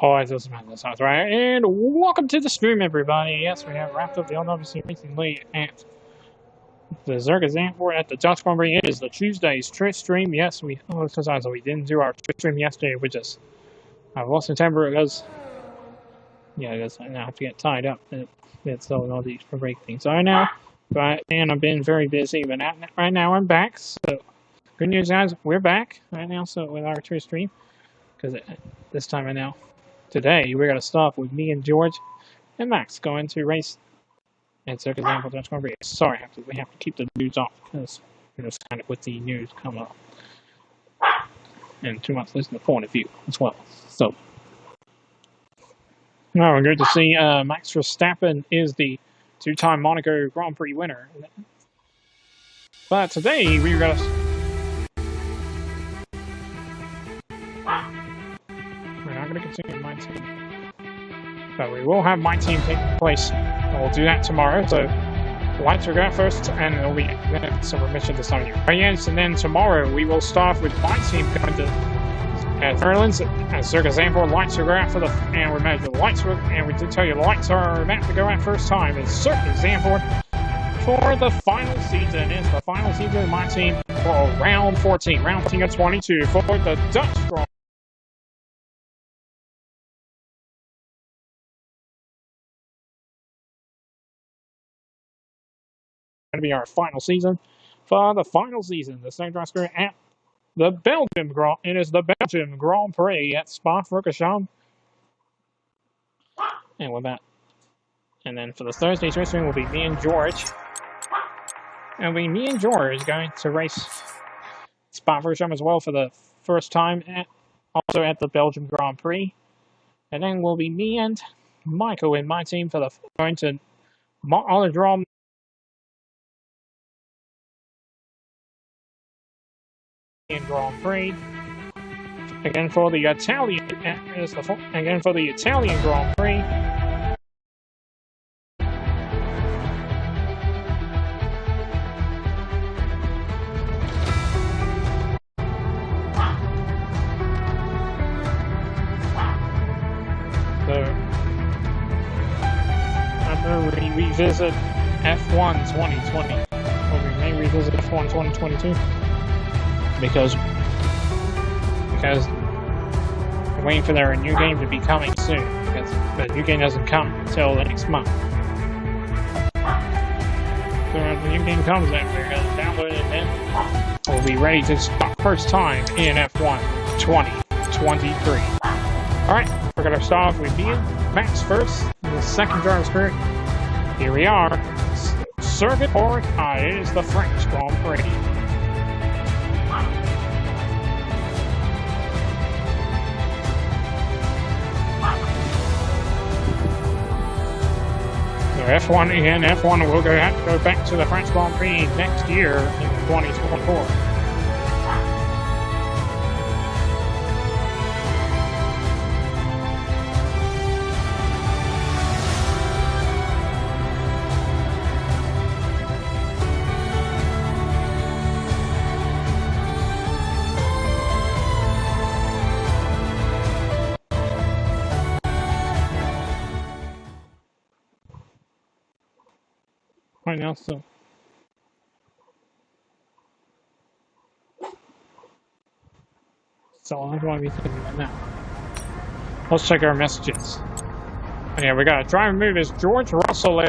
Oh, it doesn't matter. That's right. And welcome to the stream, everybody. Yes, we have wrapped up the LWC Racing League at the Zerga Zandvoort at the Dutch Grand Prix. It is the Tuesday's Twitch stream. Yes, we didn't do our Twitch stream yesterday. We just lost in temper because I guess I now have to get tied up. It's all these break things. So I know, and I've been very busy. But right now I'm back. So good news, guys. We're back right now. So with our Twitch stream, because this time right now. Today, we're going to start with me and George and Max going to race at Circus Zandvoort Dutch Grand Prix. Sorry, we have to keep the news off because it's kind of with the news coming up. And too much listening to point of view as well. So, now we're going to see Max Verstappen is the two-time Monaco Grand Prix winner. But today, we're going to... going to continue my team, but we will have my team take place, and we'll do that tomorrow. So the lights will go out first, and it'll be some permission to start you. But yes, and then tomorrow we will start with my team going to Netherlands at Circus Zandvoort. Lights will go out for the, and remember the lights will, and we did tell you the lights are about to go out first time in Circus Zandvoort for the final season. It's the final season of my team for round 14, round 14 of 22 for the Dutch Grand. Going to be our final season. For the final season, the second drive screen at the Belgium Grand. It is the Belgium Grand Prix at Spa-Francorchamps. And with that, and then for the Thursday's racing will be me and George. And me and George going to race Spa-Francorchamps as well for the first time, also at the Belgium Grand Prix. And then will be me and Michael in my team for the going to Autodrome. Grand Prix again for the Italian Grand Prix. So I'm going to revisit F1 2020, or we may revisit F1 2022. Because I'm waiting for their new game to be coming soon, because the new game doesn't come until the next month. So when the new game comes, then we're going to download it, and then we'll be ready to start first time in F1 2023. Alright, we're going to start off with me and Max first, the second driver's spirit. Here we are. Circuit Orc is the French Grand Prix. F1 again, F1 will have to go back to the French Grand Prix next year in 2024. Right now, so that's why we thinking right now. Let's check our messages. And yeah, we got a driver move is George Russell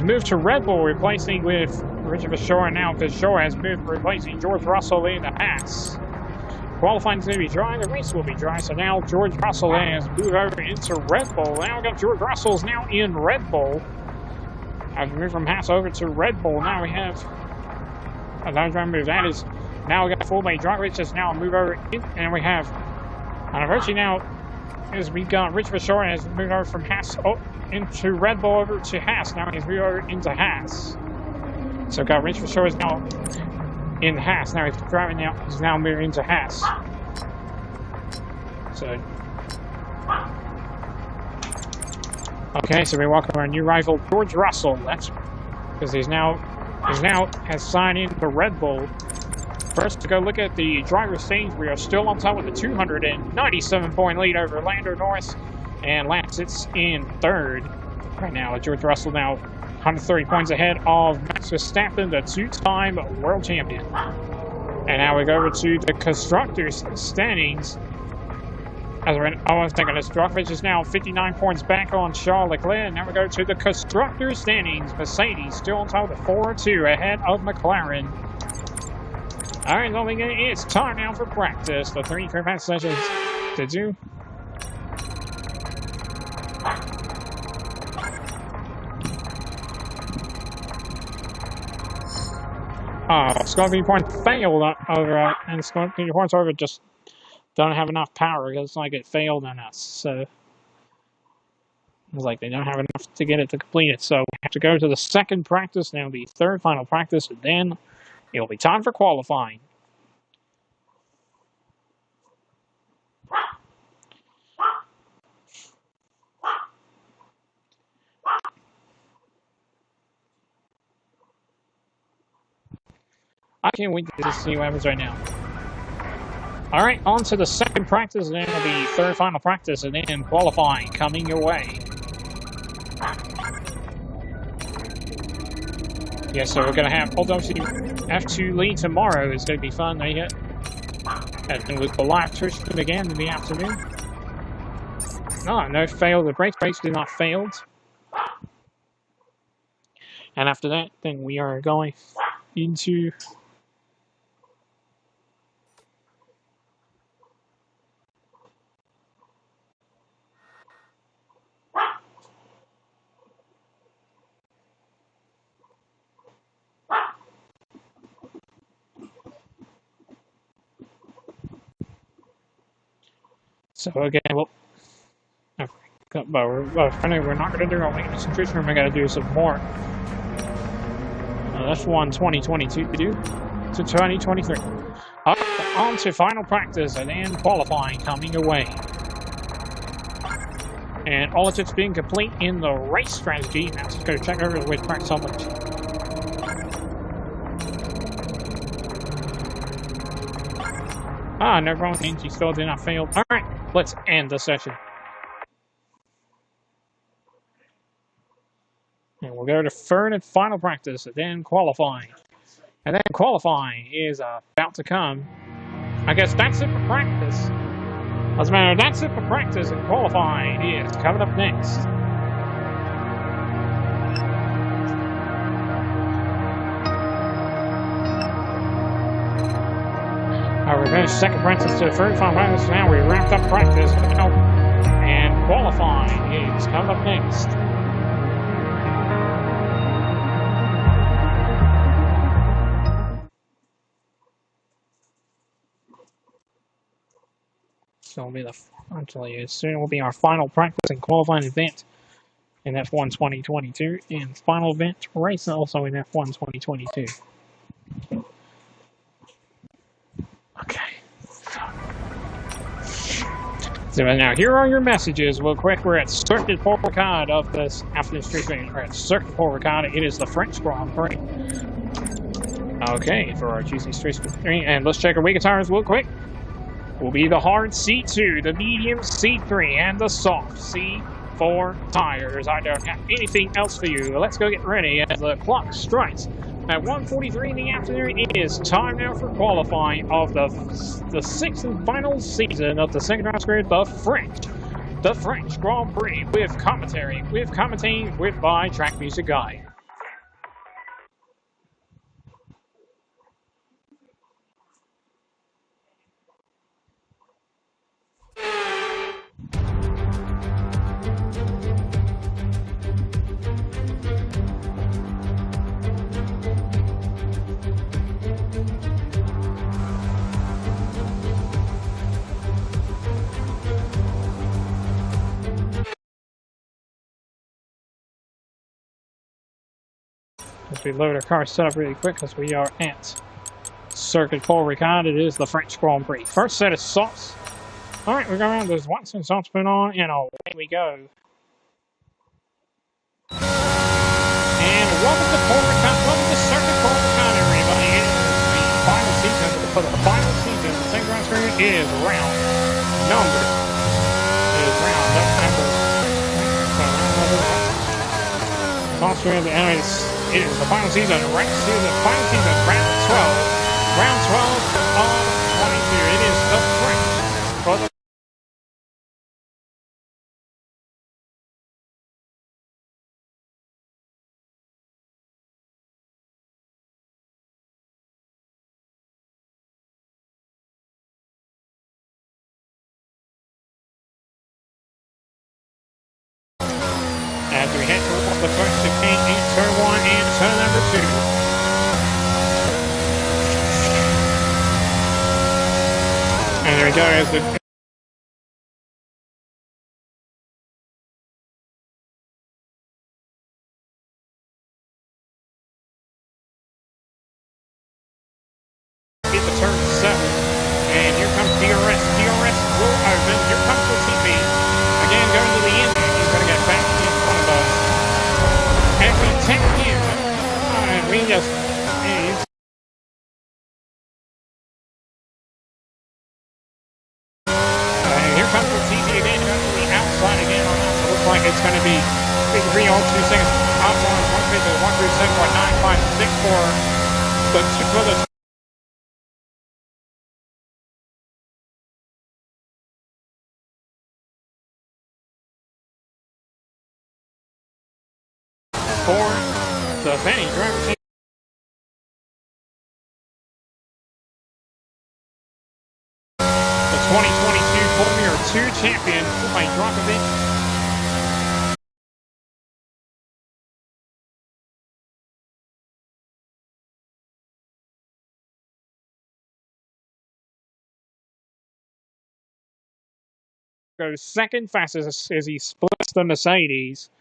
moved to Red Bull, replacing with Richard Verschoor. Now Verschoor has moved, replacing George Russell in the Haas. Qualifying is going to be dry, the race will be dry, so now George Russell has moved over into Red Bull. Now we got George Russell's now in Red Bull. I've moved from Haas over to Red Bull. Now we have another driver move. That is, now we got full lane drive, which is now move over in, and we have anniversary now is we've got Rich Verschoor has moved over from Haas into Red Bull over to Haas. Now he's moved over into Haas. So we've got Rich Verschoor is now in Haas. Now he's driving now. He's now moving into Haas. So. Okay, so we welcome our new rival George Russell. That's because he's now has signed into Red Bull. First, to go look at the driver's stage, we are still on top with a 297-point lead over Lando Norris, and Lance sits in third right now. George Russell now 130 points ahead of Max Verstappen, the two-time world champion. And now we go over to the constructors' standings. As we're in, oh, I was thinking this Djokovic is now 59 points back on Charles Leclerc. And now we go to the constructors' standings. Mercedes still on top with 4-2 ahead of McLaren. All right, it's time now for practice. The 3 practice sessions to do. Oh, Scorpion Point failed over, and Scorpion Point's over just don't have enough power because it's like it failed on us. So it's like they don't have enough to get it to complete it. So we have to go to the second practice, now the third final practice, and then it'll be time for qualifying. I can't wait to see what happens right now. Alright, on to the second practice, and then it'll be third final practice, and then qualifying coming your way. Yeah, so we're going to have F2 lead tomorrow. It's going to be fun. And with the live Twitch stream again in the afternoon. No fail. The brakes did not fail. And after that, then we are going into... So again, well, we're not going to do our maintenance and treatment room. I got to do some more. That's one 2022 to do to 2023. On to final practice and then qualifying coming away. And all of it's being complete in the race strategy. Now let's go check over with practice on the never mind. She still did not fail. All right, let's end the session. And we'll go to third and final practice, and then qualifying. And then qualifying is about to come. I guess that's it for practice. Doesn't matter, that's it for practice, and qualifying is coming up next. We finished second practice to the third final practice. Now we wrapped up practice, and qualifying is coming up next. So it'll be soon will be our final practice and qualifying event in F1 2022, and final event race also in F1 2022. Okay. So now here are your messages. Real quick, we're at Circuit Paul Ricard of this afternoon street race. We're at Circuit Paul Ricard. It is the French Grand Prix. Okay, for our Tuesday street race, and let's check our weekend tires real quick. Will be the hard C2, the medium C3, and the soft C4 tires. I don't have anything else for you. Let's go get ready as the clock strikes. At 1:43 in the afternoon, it is time now for qualifying of the sixth and final season of the second round squared, the French Grand Prix, with commentating by Track Music Guide. As we load our car set up really quick, because we are at Circuit Paul Ricard. It is the French Grand Prix. First set of softs. Alright, we're going around. There's one set of softs put on, and away we go. And welcome to Paul Ricard. Welcome to Circuit Paul Ricard, everybody. It is the final season of the for the final season of the St. Grand Tournament is round number. It is round number. Australia, and it is the final season. Round 12. Round 12 of 22. It is the French for the. As we head towards the first 16 in turn 1 and turn number 2. And there we go as the turn 7. And here comes DRS. DRS will open. Here comes the TP. Again, going to the end. He's going to get back in front of us. And we tap him. And we just. Here comes the TP again. Going to the outside again on us. It looks like it's going to be 3 all 2 seconds. Up on 137.956 for the. For the Fanny driver team. The 2022 Formula 2 champion, Mike Drogovic. Goes second fastest as he splits the Mercedes.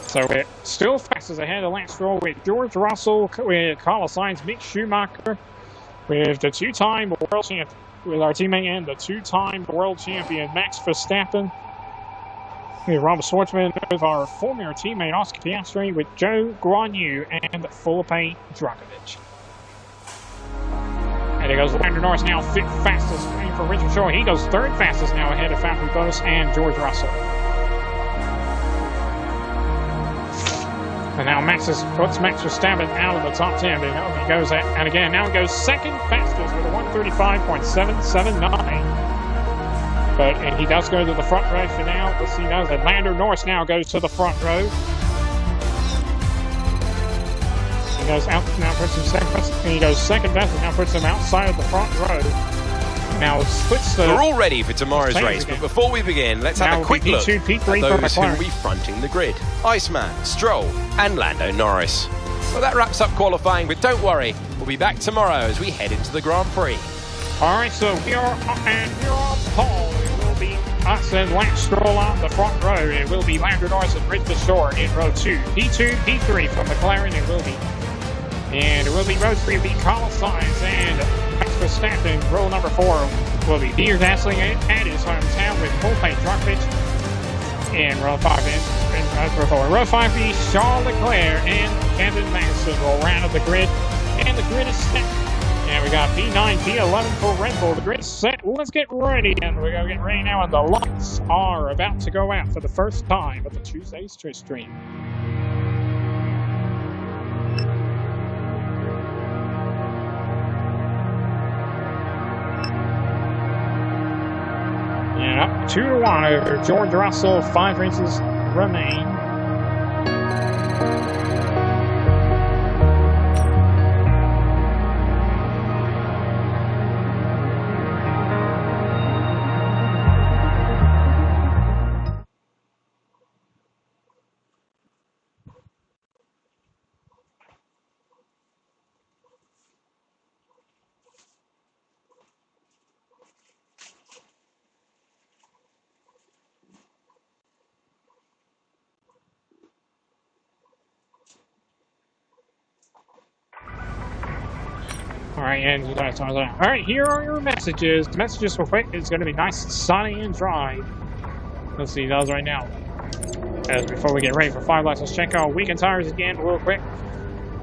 So we're still fastest ahead of Lance Stroll with George Russell, with Carlos Sainz, Mick Schumacher, with the two-time world champion, with our teammate and the two-time world champion Max Verstappen, with Robert Schwartzman, with our former teammate Oscar Piastri, with Joe Guanyu and Felipe Drugovich. And it goes Lando Norris now fifth fastest for Richard Shaw. He goes third fastest now ahead of Valtteri Bottas and George Russell. And now Max Verstappen out of the top 10. And he goes at, and again, now he goes second fastest with a 135.779. And he does go to the front row for now. Let's see, now that Lando Norris now goes to the front row. He goes out, now puts him second fastest, and he goes second fastest, now puts him outside of the front row. Now splits the. We're all ready for tomorrow's race, but before we begin, let's have a quick look P2, P3 at those who will be fronting the grid. Iceman, Stroll and Lando Norris. Well, that wraps up qualifying, but don't worry, we'll be back tomorrow as we head into the Grand Prix. Alright, so we are on pole. It will be us and Lance Stroll on the front row. It will be Lando Norris and Richard Shore in row 2. P2, P3 from McLaren, it will be. And it will be row 3 will be Carlos Sainz and Max Verstappen. Row number 4 will be Pierre Gasly at his hometown with Felipe Drugovich. And row 5 row 5 will be Charles Leclerc and Kevin Magnussen will round up the grid. And the grid is set. And we got P9, P11 for Red Bull. The grid is set. Let's get ready. And we're going to get ready now. And the lights are about to go out for the first time at the Tuesday's Twitch stream. Yeah, 2-1 over George Russell. 5 races remain. Alright, here are your messages. The messages for quick is going to be nice, sunny, and dry. Let's see those right now. As before we get ready for 5 laps, let's check our weekend tires again real quick.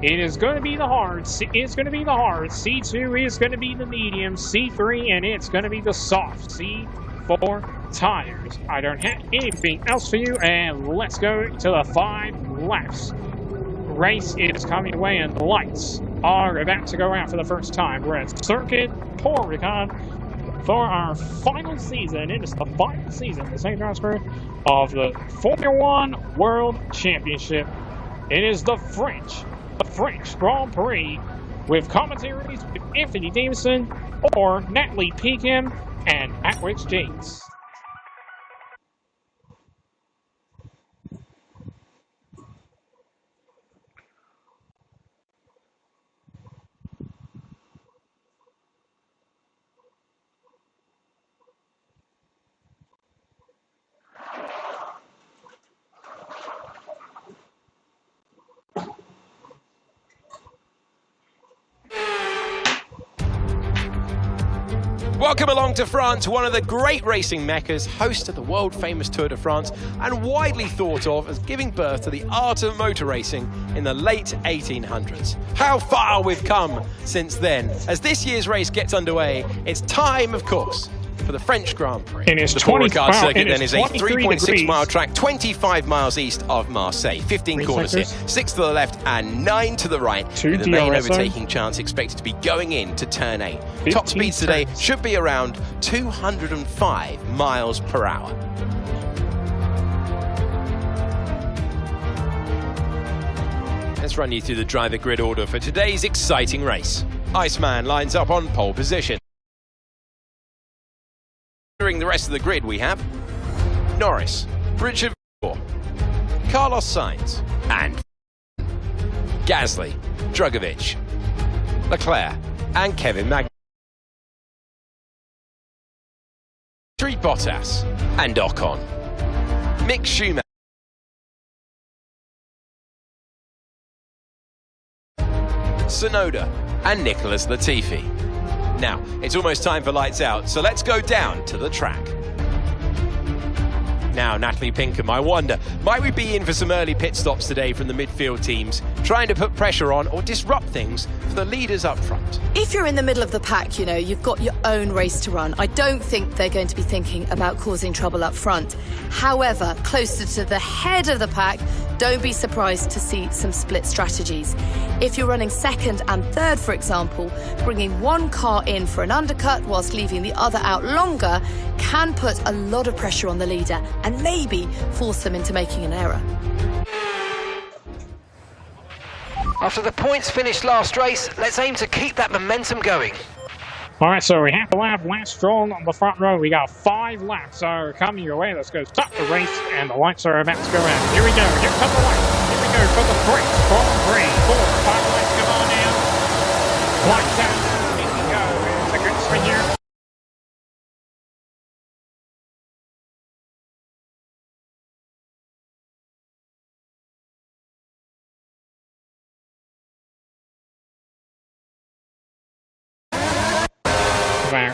It is going to be the hard. It's going to be the hard. C2 is going to be the medium. C3, and it's going to be the soft. C4 tires. I don't have anything else for you, and let's go to the 5 laps. Race is coming away, and the lights are about to go out for the first time. We're at Circuit Porticon for our final season. It is the final season, the St. John's Crew, of the Formula One World Championship. It is the French Grand Prix with commentaries with Anthony Davison or Natalie Peakham and Atwich Jakes. Welcome along to France, one of the great racing meccas, host of the world-famous Tour de France, and widely thought of as giving birth to the art of motor racing in the late 1800s. How far we've come since then. As this year's race gets underway, it's time, of course, for the French Grand Prix. It is the 20 Porticard circuit then is a 23 3.6-mile track, 25 miles east of Marseille, 15 corners here, 6 to the left and 9 to the right, with the main overtaking chance expected to be going into turn 8. Top speeds today should be around 205 miles per hour. Let's run you through the driver grid order for today's exciting race. Iceman lines up on pole position. During the rest of the grid we have Norris, Richard Vitor, Carlos Sainz and Gasly, Drugovich, Leclerc and Kevin Magnussen, Bottas and Ocon, Mick Schumacher, Tsunoda and Nicholas Latifi. Now, it's almost time for lights out, so let's go down to the track. Now, Natalie Peakham, I wonder, might we be in for some early pit stops today from the midfield teams, trying to put pressure on or disrupt things for the leaders up front? If you're in the middle of the pack, you know, you've got your own race to run. I don't think they're going to be thinking about causing trouble up front. However, closer to the head of the pack, don't be surprised to see some split strategies. If you're running second and third, for example, bringing one car in for an undercut whilst leaving the other out longer can put a lot of pressure on the leader and maybe force them into making an error. After the points finished last race, let's aim to keep that momentum going. All right, so we have to lap last Stroll on the front row. We got 5 laps coming your way. Let's go stop the race, and the lights are about to go out. Here we go. Here come the lights. Here we go for the French Grand Prix. 4 or 5 lights come on now. Lights out. Here we go. It's a good swing here.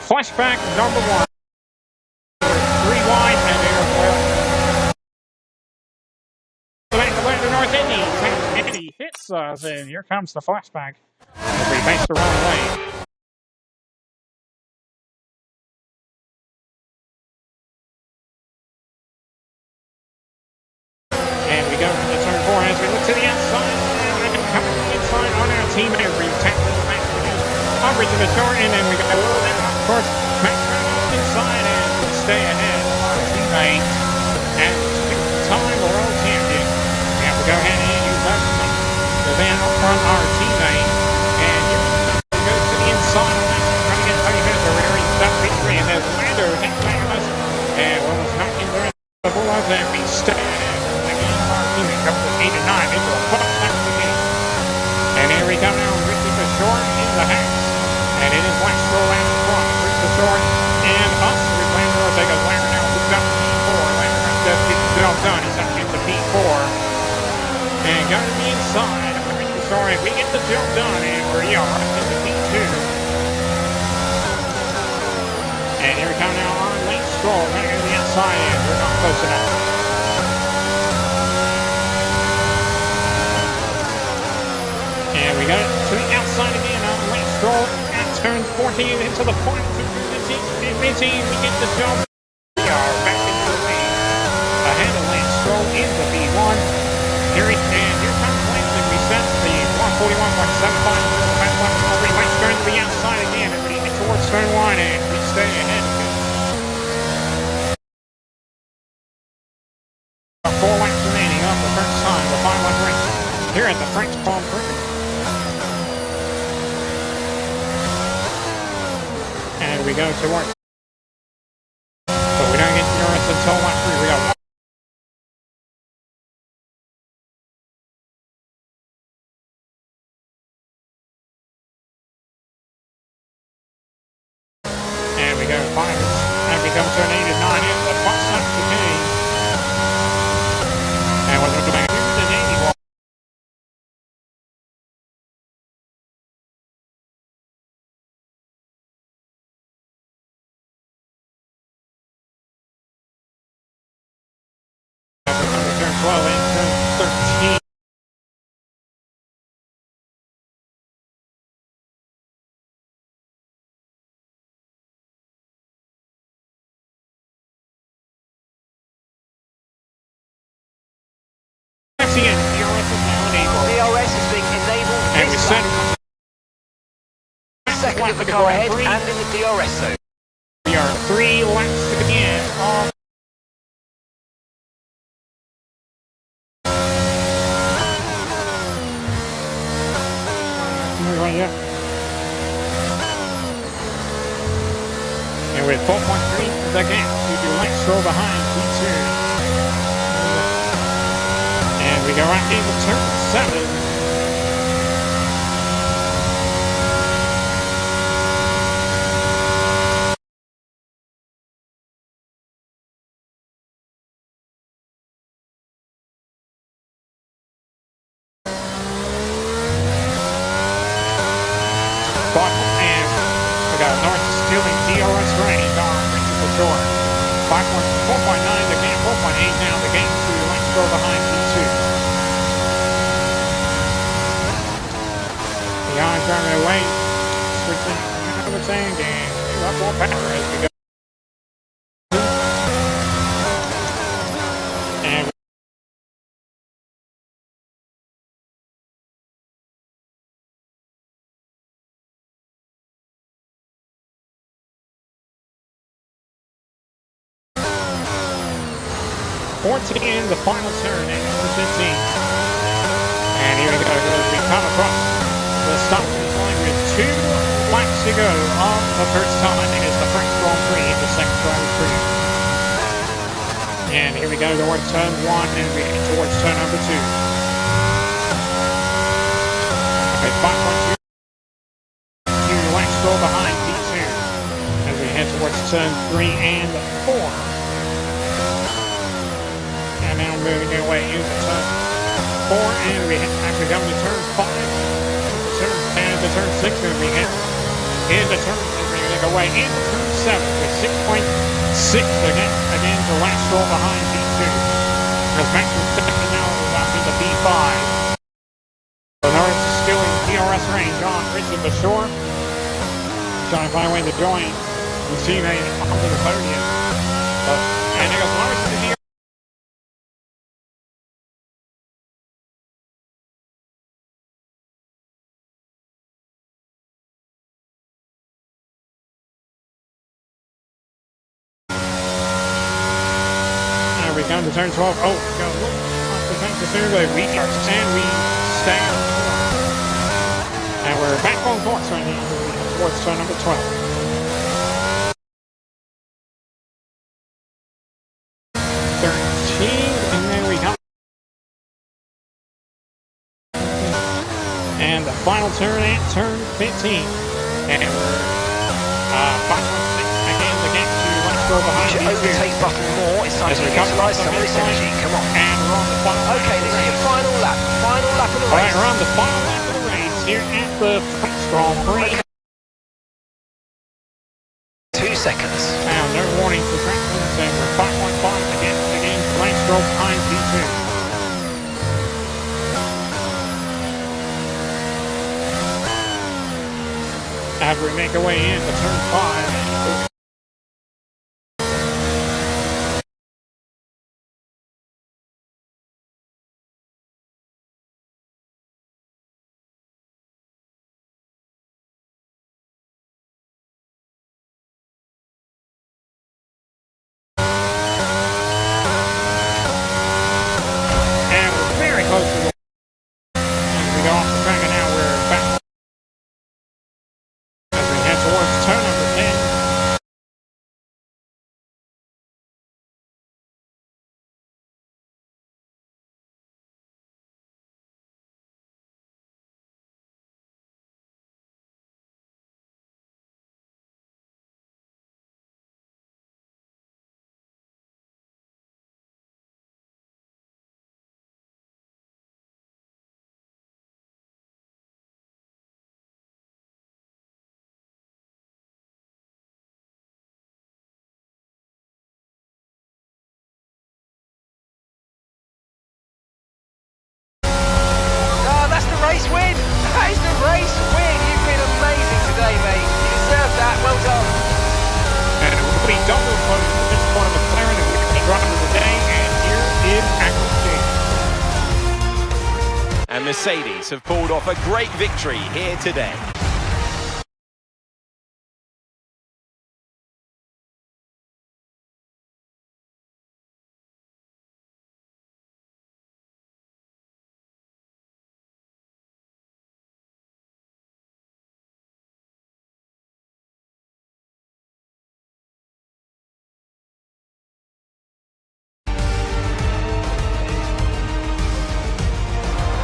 Flashback number 1. 3 wide and air well. The North Indy. Indy hits us, and here comes the flashback as we face the wrong way. And we go to the turn 4 as we look to the outside. And coming to the inside on our team, and we tackle the back coverage of the short, and then we got of course, Max Verstappen inside and will stay ahead of our teammate and 2-time world champion. We have to go ahead and use that to then up front our teammate. And here we go to the inside of that, trying to get 30 minutes of rearing that victory. And then Lando hit back of us and was not in the before us, and we stay ahead. Again, our teammate comes to 8 and 9 into a 12-lap game. And here we come now, Richard the short in the hacks. And it is Lance Stroll out in front. The short and up with Lando Ortega. Lando now moves up to P4. Lando does get the job done. He's up into P4. And got to the inside. Sorry, we get the job done, and we're up into P2. And here we come now on Lance Stroll. Right to the outside, and we're not close enough. And go to the outside again. Lance Stroll at turn 14 into the final 15. We get the job. We are back into the lead. Ahead of Lance Stroll in the V1. Here comes Lance as we set the 141.75 Lance turn to the outside again as we get towards turn 1 and we stay ahead. 4 laps remaining of the first time, the final race here at the French Grand Prix. And we go towards. But we don't get to Norris until lap 3. We got and we go 5 and we come to an 8 and 9 in the box up today. And we're looking back to the 81. Turn 12 and turn 13. DRS is being enabled. And we set second of the car ahead and in the DRS zone. we are 3 laps to begin on. And with 4.3 the gap, we do Lance Stroll behind P2. And we go right into turn 7. And we got Norris stealing DRS range on the shore. 4.9 the gap, 4.8 now the gap to Lance Stroll behind P2. The eyes driving away, switching another thing, and we got more power as we go. And 14 in the final turn at number 15. And here we go as we come across the stop finish line with 2 laps to go on the first time. It is the French Grand Prix in the second driver's preview. And here we go towards turn 1 and we head towards turn number 2. With 5.2 Lance Stroll behind P2 as we head towards turn 3 and 4. Now moving away into turn 4 and we actually come to turn 5, to turn 6 and we hit into turn, we're going to go away into turn 7 with 6.6 again to Lance Stroll behind B2. As Max Verstappen now is up into B5. So Norris is still in DRS range on Richard Bashore. Trying to find a way to join his teammate onto the podium. And there goes Norris in here. We come to turn 12. Oh, go off the fence as soon as we start and we stay on course. And we're back on course right now. Towards turn number 12. 13, and then we come. And the final turn at turn 15. And we're 5.6 again the gap to Lance Stroll behind. Use your overtake button more. It's time to utilise some of this energy. Come on. And we're on the final. Okay, this is your final lap. Final lap of the race. Alright, we're on the final lap of the race here at the French Grand Prix. Okay. 2 seconds. Now, no warning for track limits, and we're 5.5 again Lance Stroll behind P2. as we make our way into turn 5. And we're very close to the as we go off the track, and now we're back as we head towards turn number 10. Oh, that's the race win! That is the race win! You've been amazing today, mate. You deserve that. Well done. And it will be double for this one of McLaren, and we're the driver of the day, and here is Axel James. And Mercedes have pulled off a great victory here today.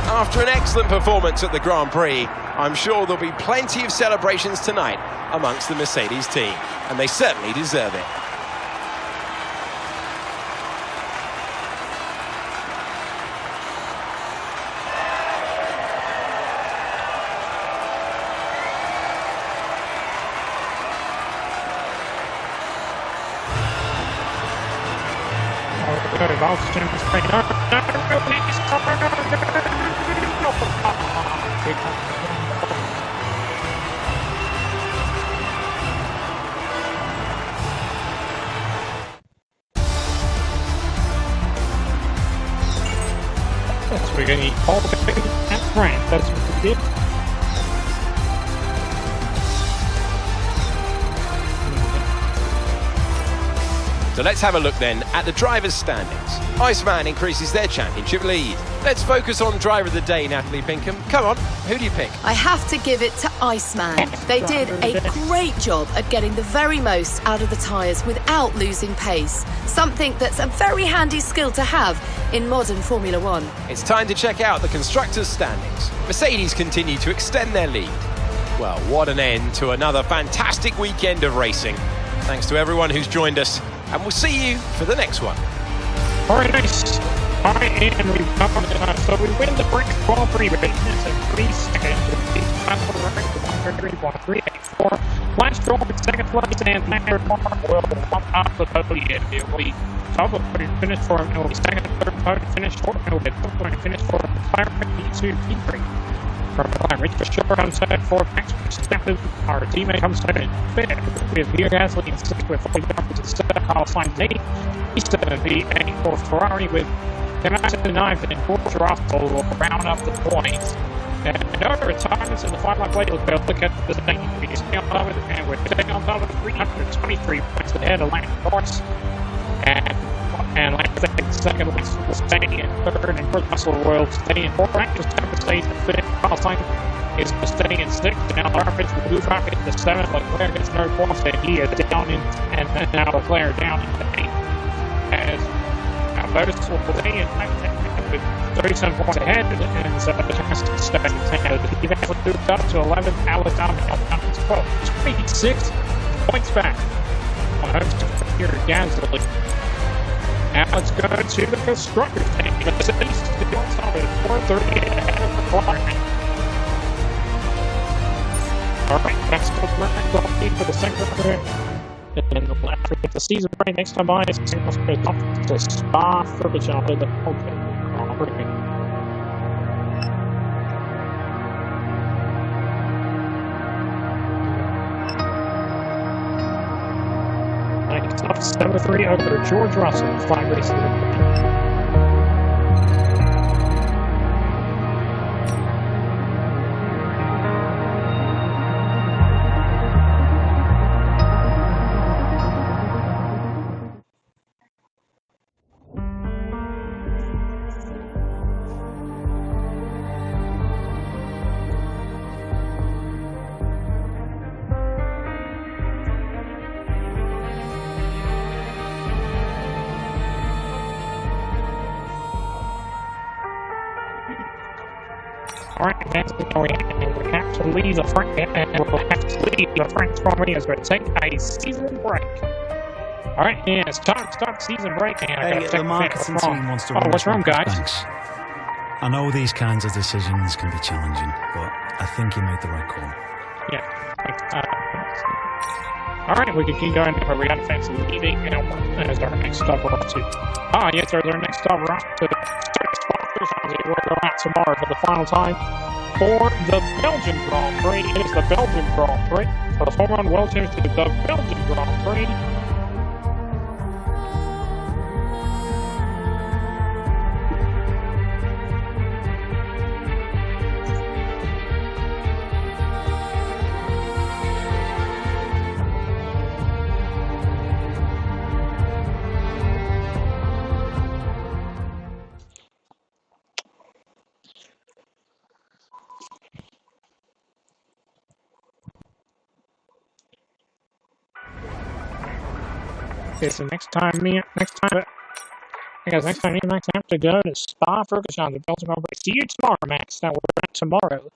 After an excellent performance at the Grand Prix, I'm sure there'll be plenty of celebrations tonight amongst the Mercedes team, and they certainly deserve it. We're going to eat all the bacon at France. That's what we did. So let's have a look then at the drivers' standings. Iceman increases their championship lead. Let's focus on driver of the day, Natalie Pinkham. Come on, who do you pick? I have to give it to Iceman. They did a great job at getting the very most out of the tyres without losing pace. Something that's a very handy skill to have in modern Formula One. It's time to check out the constructors' standings. Mercedes continue to extend their lead. Well, what an end to another fantastic weekend of racing. Thanks to everyone who's joined us, and we'll see you for the next one. Very nice. All right, and we've come so we win the French Grand Prix race. It's a 3 seconds. The final rank 133.384. Last draw in second place, and Matt Mark will bump off the podium. It will be double finish for him. It will be second, third podium finish for him. It will be double podium finish for McLaren P2 P3. From McLaren, Richard Schiller comes second, fourth, Max Verstappen, our teammate, comes second, fifth. We have Pierre Gasly in sixth with 40 points to seventh. Carlos Sainz eighth. East of the eighth for Ferrari with Max in ninth, and George Russell will round up the points. And no retirements in the final lap. We'll look at the thing. We stay on top of it, and we're staying on top of 323 points ahead of Lando Norris. And Lance in second, Lance will stay in third, and George Russell will stay in fourth. Max Verstappen stays in fifth. Carlos Sainz is to stay in sixth. Now Larfitz will move up into seventh. Leclerc gets no points, and he is down in, and now Leclerc down into eighth. As Bottas will stay in ninth with 37 points ahead, and so has to stay in 10th. He eventually moved up to 11th. Alex down to 12th. 26 points back on home here at Gasly. Now let's go to the constructors' team. Mercedes still on top at 4:30 ahead of McLaren. All right, that's the lead for the second round. And after the season break, next time by is off to Spa Francorchamps in the Open. up 7-3 over George Russell, 5 races in the lead. Alright, that's going and we have to leave the front and we'll have to leave the French Formula as we take a season break. Alright, yeah, it's time to start the season break and I gotta the marketing team wants to run what's wrong, guys? Thanks. I know these kinds of decisions can be challenging, but I think you made the right call. Yeah. Alright, we can keep going, but we got a fancy leaving and as our next stop we're up to. Ah, yes, there's our next stop we're up to. We'll go out tomorrow for the final time for the Belgian Grand Prix. It is the Belgian Grand Prix. For the Formula 1 World Championship, the Belgian Grand Prix. Okay, so next time me and Max have to go to Spa-Francorchamps, the Belgian Grand Prix. See you tomorrow, Max. Now we're back tomorrow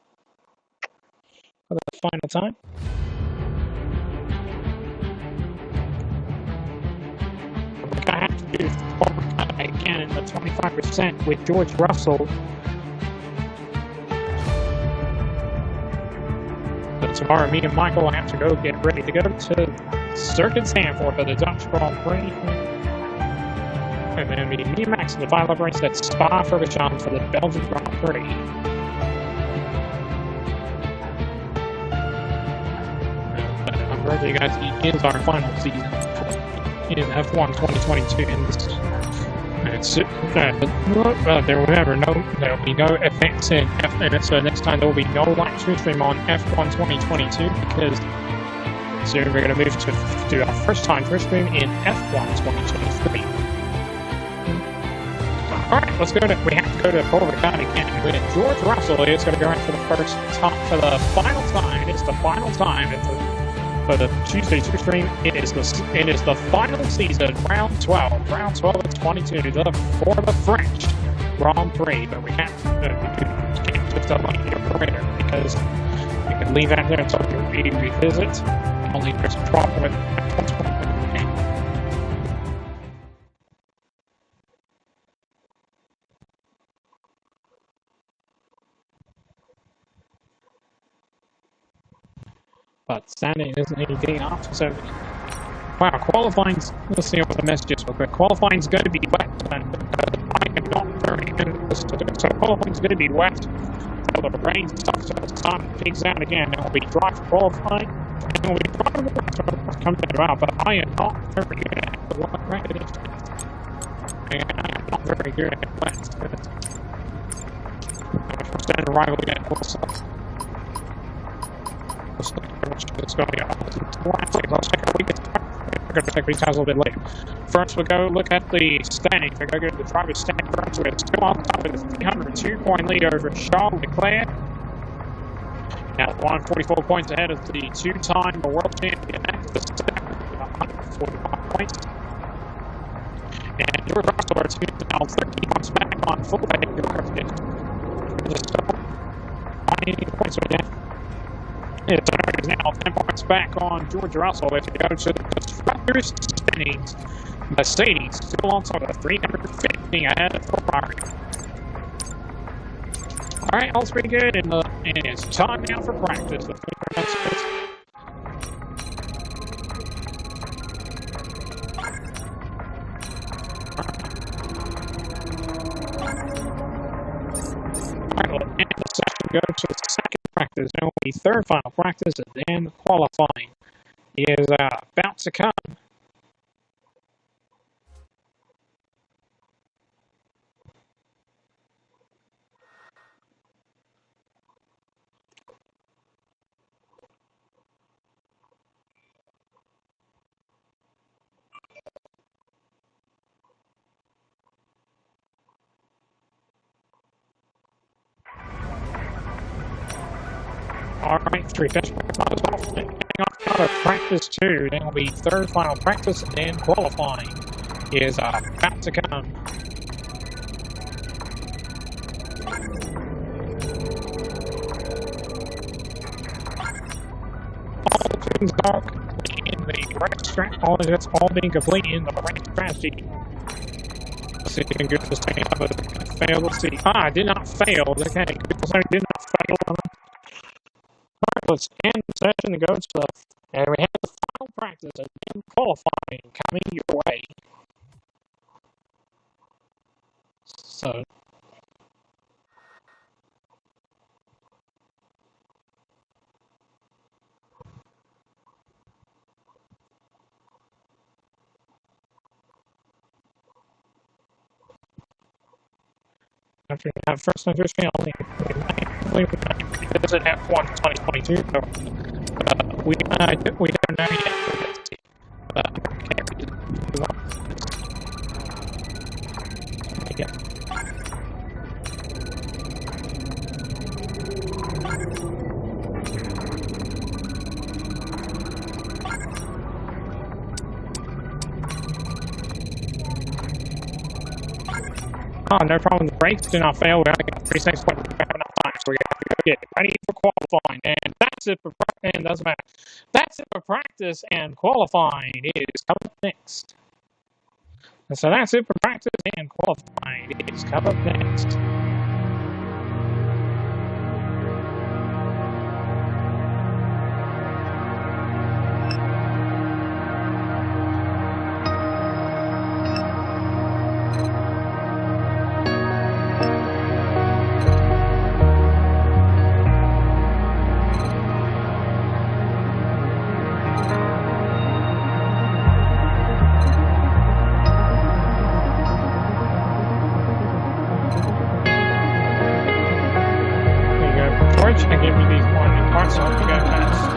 for the final time. We're gonna have to do the again in the 25% with George Russell. But tomorrow, me and Michael will have to go get ready to go to Circuit Zandvoort for the Dutch Grand Prix. And then me and Max in the final race at Spa-Francorchamps for the Belgian Grand Prix. I'm glad you guys, it is our final season in F1 2022. And there'll be no events in F1, so next time there will be no live stream on F1 2022 because soon we're going to move to do our first time stream in F1 2023. Alright, let's go to, we have to go to Paul Ricard again with George Russell. Is going to go out for the final time. It's the final time. For the Tuesday stream, it is the final season, round 12 of 22, for the French Grand Prix. But we can't just delay your career because we can leave out there until we revisit. Only there's a problem with but Saturday isn't any day off, so wow, qualifying's, let's see what the messages real quick. Qualifying's going to be wet, and I am not very good at this, so qualifying's going to be wet, so the rain starts to the sun pigs out again. It will be dry for qualifying, and it will be dry for what's coming out, but I am not very good at the wet. And I am not very good at wet. First end arrival again, it's going to be let's check our weekend. We're going to check these times a little bit later. First, we'll go look at the standings. We're going to go to the driver's standing first. We're still on top of the 302-point lead over Charles Leclerc. Now, 144 points ahead of the two-time world champion at the second, 145 points. And George Russell is now 13 points back on full pay. Just 90 points again. It's now 10 points back on George Russell. If you go to the constructors' standings, Mercedes still on top of 350 ahead of Ferrari. Alright, all's pretty good, and it's time now for practice. Alright, we'll end the session, go to the second practice. Then will be third final practice, and then qualifying is about to come. Alright, 3 finish out of practice 2. Then will be third final practice, and then qualifying is about to come. All things are in the right strategy. All that's all being complete in the right strategy. Let's see if you can get this thing up. Fail. Let's see. I did not fail. Okay, I did not fail. Alright, let's end the session and go to the. And we have the final practice and then qualifying coming your way. So. After that first and first only we visit F1 2022, so we don't know yet. Let's see. Oh, no problem. The brakes do not fail. We only got 3 seconds left. We have enough time, so we have to go get ready for qualifying. And that's it for and doesn't matter. That's it for practice, and qualifying is coming up next. And so that's it for practice and qualifying is coming up next. I give you these warning parts so we go fast.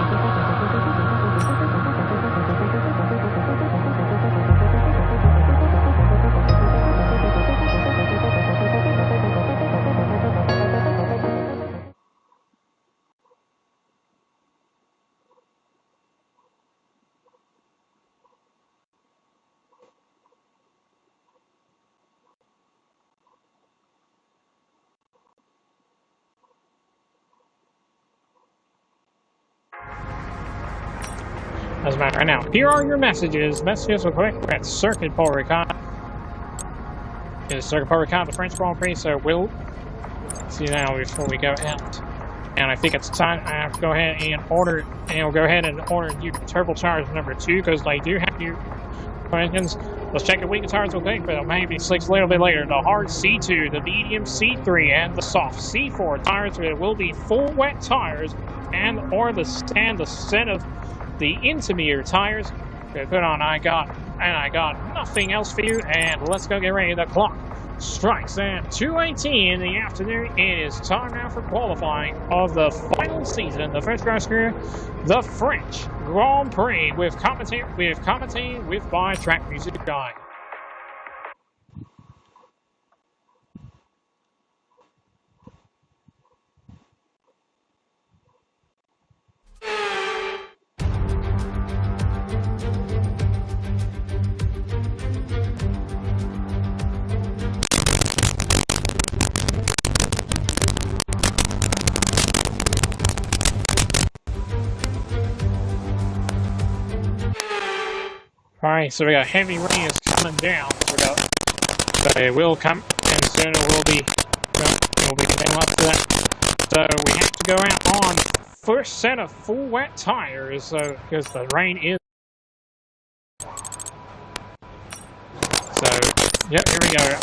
Doesn't matter right now. Here are your messages. Messages will quick at Circuit Paul Ricard. It's Circuit Paul Ricard, the French Grand Prix, so we'll see now before we go out. And I think it's time I have to go ahead and order, and we'll go ahead and order you turbocharged number 2, because they do have new engines. Let's check the weak tires real quick, but it may be slicks a little bit later. The hard C2, the medium C3, and the soft C4 tires. It will be full wet tires, and the set of the intermediate tires. Put on. I got nothing else for you, and let's go get ready. The clock strikes at 2:18 in the afternoon. It is time now for qualifying of the final season, the French Grand Prix, the French Grand Prix, with commentating with by Track Music Guy. Alright, so we got heavy rain is coming down, but it will come, and soon it will be getting up to that. So we have to go out on first set of full wet tires, so because the rain is. So, yep, here we go.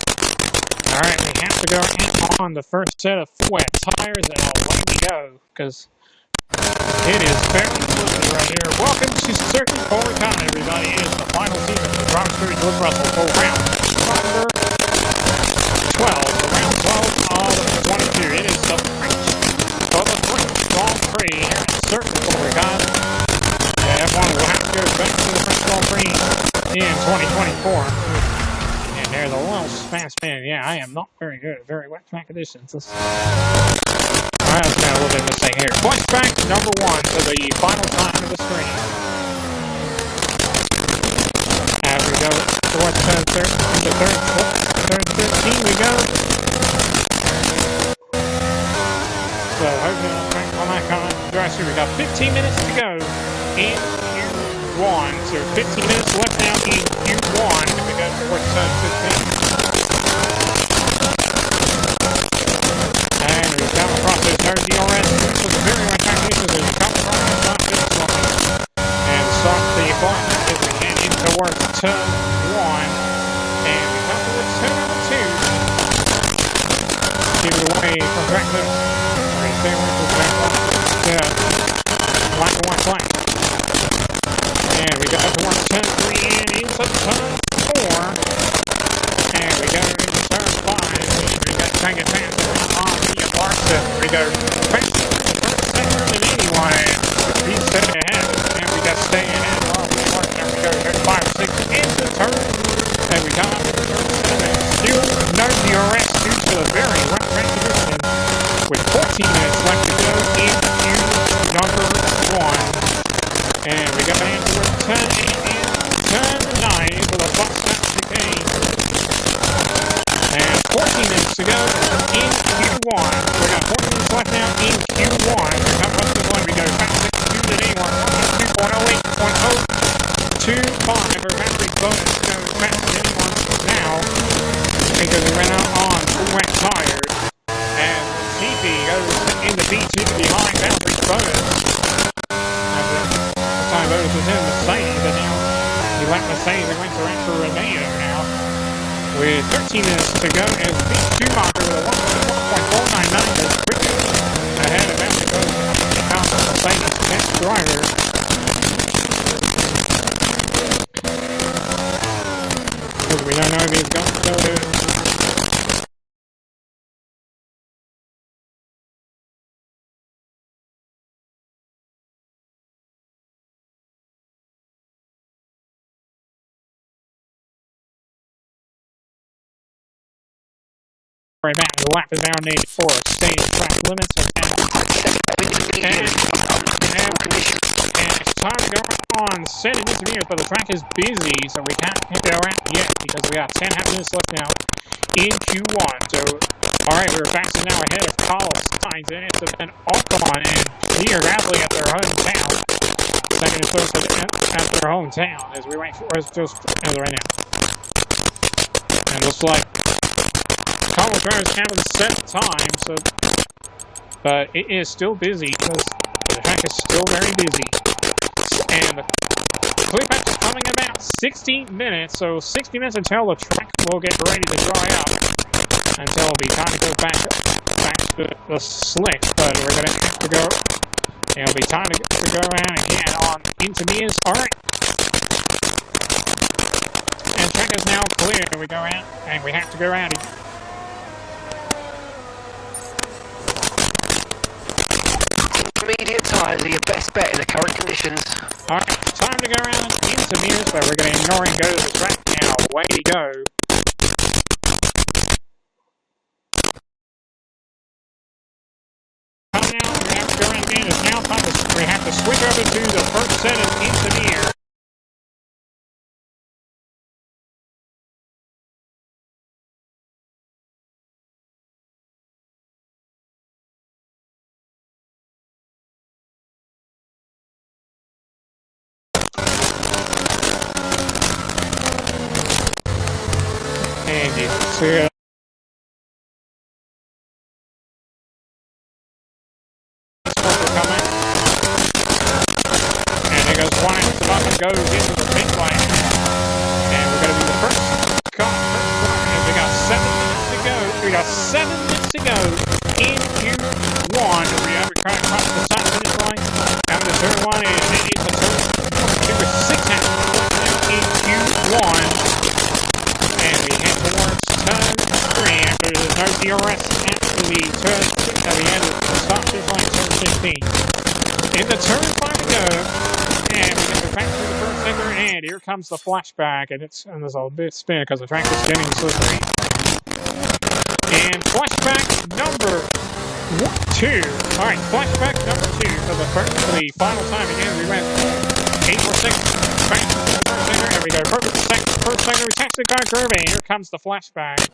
Alright, we have to go out on the first set of full wet tires, and away we go, because it is very fluid right here. Welcome to Circuit Paul Ricard, everybody. It is the final season of the Grand Prix with Russell for round number 12. Round 12 of the 22. It is the French Grand Prix here at Circuit Paul Ricard. F1 will have to go back to the French Grand Prix in 2024. And there's a little fast spin. Yeah, I am not very good at very wet track conditions. Alright, let's make a little bit of a mistake here. Points back number 1 to the final time of the stream. As we go towards the third 13 we go. So hopefully on that comment, we got 15 minutes to go in Q1. So 15 minutes left now in Q1. We go towards turn 15. And we come across this no DRS to the very right track conditions as we come across the start finish line. And start the flight as we head in towards turn 1. And we come towards turn number 2. Give it away from track limits. Stay away from track black and white flag. And we go towards turn 3 and into turn 4. And we go into turn 5. We got trying to get past on the Barca. We go past the first sector than anyone. We stay ahead. And we got stay ahead on the Barca. And we go turn 5 or 6 into turn. And we come up to turn 7. Still no DRS due to the very wet track condition. With 14 minutes left to go in number 1. And we got in towards turn 8 and turn 9 for the bus stop chicane. And 14 minutes to go in Q1. We got 14 minutes left now in Q1. We come up to 1. We go back 6 to anyone. 2.08.025 for battery bonus. Goes back to anyone now. Because we ran out on full wet tires. And TP goes into B2 behind boundary bonus. The time bonus was in Mercedes, but now he left Mercedes and went around for Romeo now. With 13 minutes to go as Pete Schumacher with a 1.499 is quickly ahead of boundary bonus. Out of Mercedes' best driver. Because we don't know if he's going to go to right back. The lap is now needed for stage track limits. And it's time to go on set and interviews, but the track is busy, so we can't go out yet because we got 10 half minutes left now in Q1. So, alright, we're fastest now ahead of Carlos Sainz, and it's an Ocon and Pierre Gasly at their hometown. Second and third at their hometown as we wait for us just as right now. And looks like Carlos Sainz having a set time, so but it is still busy because the track is still very busy. And the clear patch is coming in about 60 minutes, so 60 minutes until the track will get ready to dry up. Until it'll be time to go back to the slick, but we're going to have to go. It'll be time to go around again on intermediates. Alright. And track is now clear. We go out and we have to go out again. Intermediate tyres are your best bet in the current conditions. Alright, time to go around intermediates, but we're going to ignore and go to the track now. Way to go. Coming out, we have to go around again. It's now time we have to switch over to the first set of intermediate. And you can see it. And it goes one up and goes into the pit lane. And we're going to be the first car. And we got 7 minutes to go. We got 7 minutes to go in Q1. We have a car across the top finish line. Down to turn 1 and then into turn 2 with 6 half minutes in Q1. And we head towards turn 3 after there's no DRS after the turn 6 at the end of the start finish line turn 15. In the turn 5 to go, and we get back to the first sector, and here comes the flashback, and there's a bit of spin because the track is getting slippery. And flashback number 2. Alright, flashback number 2 for the final time again. We went 8 more seconds. Back to the first sector. Here we go. First sector. We catch the car curve, and here comes the flashback.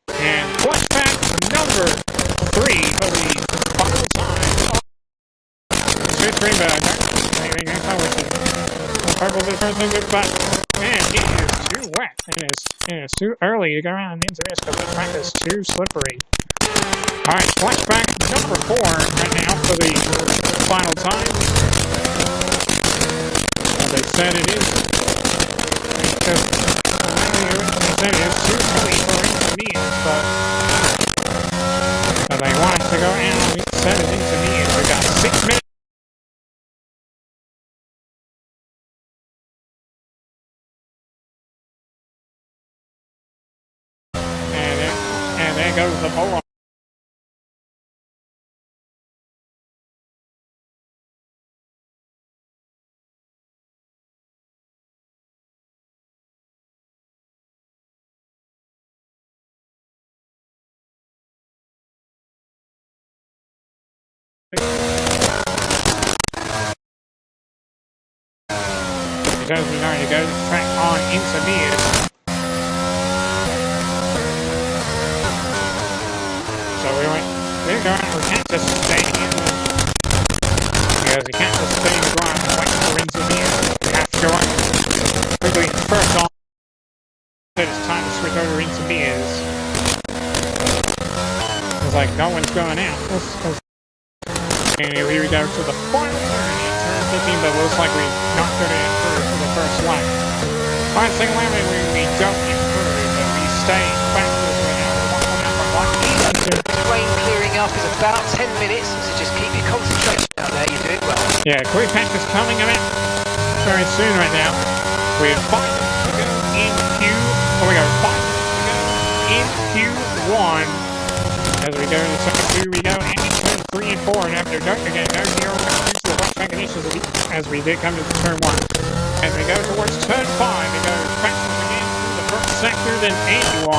And flashback number 3 for the final time. Good green bag. Purple the first thing, but man, it is too wet. It is too early to go around into this because the track is too slippery. Alright, flashback number 4 right now for the final time. As they said it is. They said it is too early for intermediates, but they want us to go out and set it intermediates. We've got 6 minutes. And there goes the ball. Because we know to go track on intermediate. So we're going, we can't just stay in because we can't just stay in the ground and wait for intermediate. We have to go on quickly first on. It's time to switch over intermediates. It's like no one's going out. And here we go to the final turn in turn 15, but looks like we knocked it in for the first lap. Alright, second lap, we don't improve, but we stay backwards right now. The rain clearing up is about 10 minutes, so just keep your concentration out there, you're doing well. Yeah, clear patch is coming about very soon right now. We have 5 minutes to go in Q. Oh, we got 5 minutes to go in Q1. As we go into turn 2, we go into turn 3 and 4, and after again, no zero to the white track conditions as we did come to turn 1. As we go towards turn 5, we go backwards again through the first sector, then 81.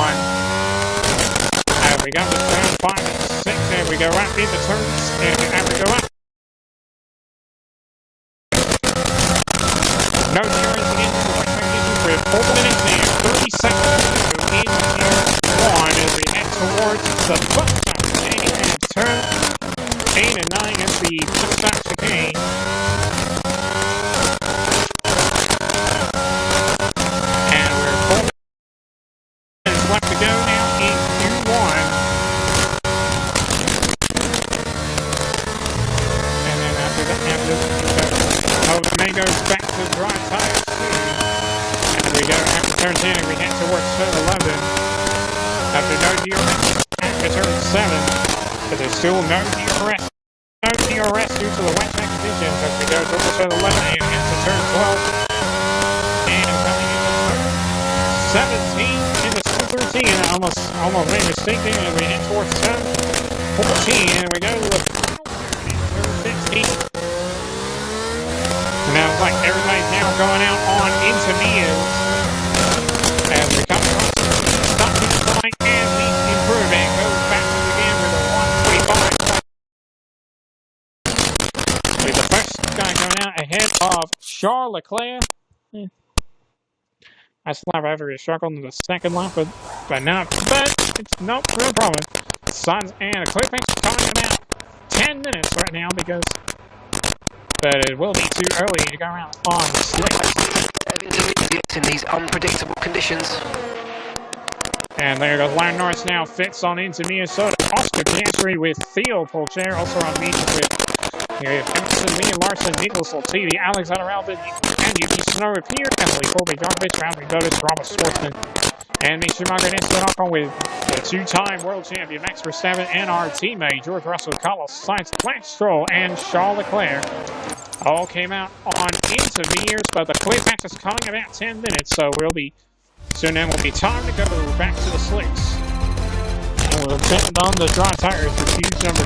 As we go to turn 5 and 6, and we go right into turns, and we go up. No zeros again to the white track conditions. We have 4 minutes and 30 seconds to go in Q1 as we head towards the bus stop chicane and turn 8 and 9 as the bus stop chicane. And we're 4 minutes left to go now in Q1. And then after that, May goes back to dry tires soon. And we go after turn 10 and we head towards turn 11. After no DRS after turn 7, but there's still no DRS. No DRS due to the wet track conditions as we go towards turn 11 and into turn 12. And coming into turn 17 into turn 13, and almost made a mistake there, and we head towards turn 14, and we go to the final turn in turn 15. And now it's like everybody's now going out on intermediates as we come across the stopping point and we improve and goes backwards again with a 1:45. With the first guy going out ahead of Charles Leclerc. That's the lap after he struggled in the second lap, but it's no real problem. Suns and a clear patch coming about 10 minutes right now because. But it will be too early to go around on slicks. In these unpredictable conditions. And there goes Lando Norris now fits on into Minnesota. Oscar Piastri with Theo Polcher also on medium with Emerson, Liam Larson, Nicholas Latifi, Alexander Albon, and Yuki Tsunoda, Pierre Gasly, Colby Jarvis, Bradley Bottas, Robert Schwartzman, and Mick Schumacher and Esteban with the two-time world champion Max Verstappen and our teammate George Russell, Carlos Sainz, Lance Stroll, and Charles Leclerc. All came out on intermediates, but the clear patch is coming about 10 minutes, so soon then will be time to go back to the slicks. And we'll bend on the dry tires for fuse number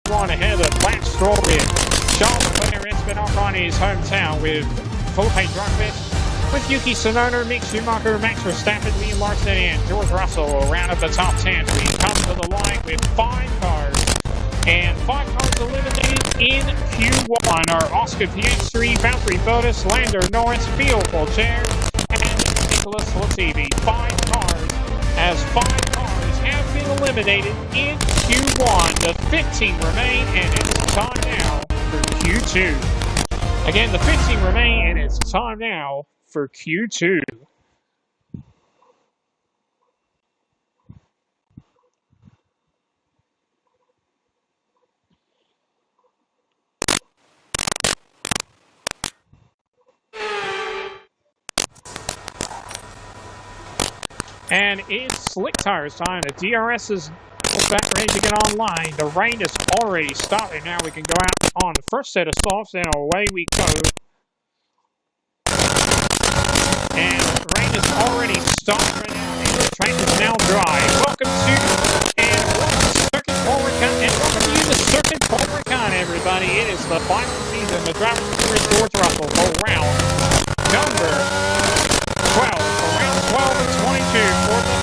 2. On ahead of Lance Stroll with Charles Leclerc has been off on his hometown with Felipe Drugovich, with Yuki Tsunoda, Mick Schumacher, Max Verstappen, Liam Larson, and George Russell round up the top 10. We come to the line with 5 cars. And 5 cars eliminated in Q1 are Oscar Piastri, Valtteri Bottas, Lando Norris, Theo Poulter, and Nicholas Latifi. 5 cars, as 5 cars have been eliminated in Q1. The 15 remain, and it's time now for Q2. Again, the 15 remain, and it's time now for Q2. And it's slick tires time. The DRS is back ready to get online. The rain is already stopping. Now we can go out on the first set of softs, and away we go. And the rain is already stopped right now. And the train is now dry. Welcome to Circuit Paul Ricard, and welcome to the Circuit Paul Ricard, everybody. It is the final season. The driver is George Russell for round number 12. For round 12 and 22 for the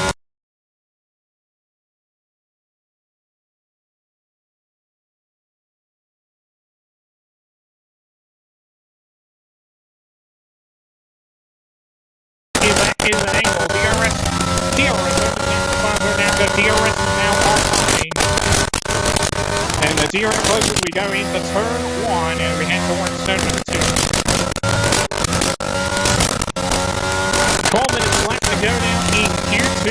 is an angle. DRS now. The DRS is now online. And the DRS closes. We go into turn 1 and we head towards turn number 2. 12 minutes left to go now in Q2.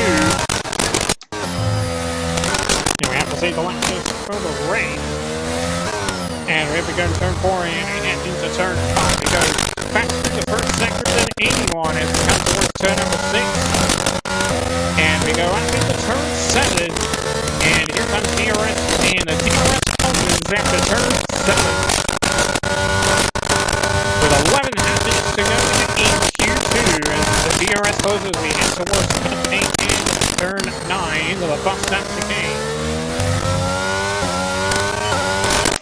And we have to save the lap just for the rain. And we have to go to turn 4 and we head into turn 5. We go back to the first sector than anyone as we come towards turn number 6. And we go out into turn 7. And here comes DRS. And the DRS opens after turn 7. With 11 minutes to go in Q2. As the DRS closes, we head towards turn 8 and turn 9 into the bus stop chicane.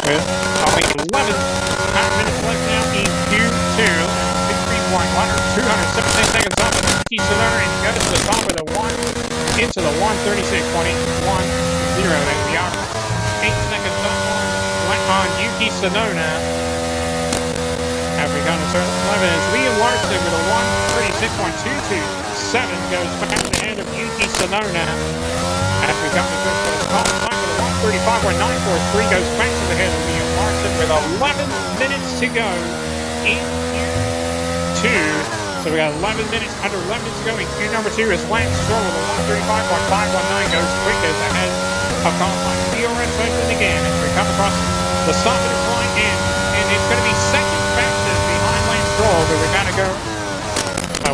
With only 11 minutes left now in Q2. 276 seconds off of Yuki Tsunoda, and goes to the top of the 1 into the 136.110. And we are 8 seconds on Yuki Tsunoda. As we come to turn 11, as Liam Larson with a 136.227 goes back to the end of Yuki Tsunoda. As we come to turn 12, time for the 135.943 goes back to the head of Liam Larson with 11 minutes to go in Q2. So we got 11 minutes, under 11 minutes to go in Q number 2 as Lance Stroll with a 135.519 goes quick as ahead of Colin DRS open again as we come across the stop of this line in. And it's going to be second fastest behind Lance Stroll, but we got to go.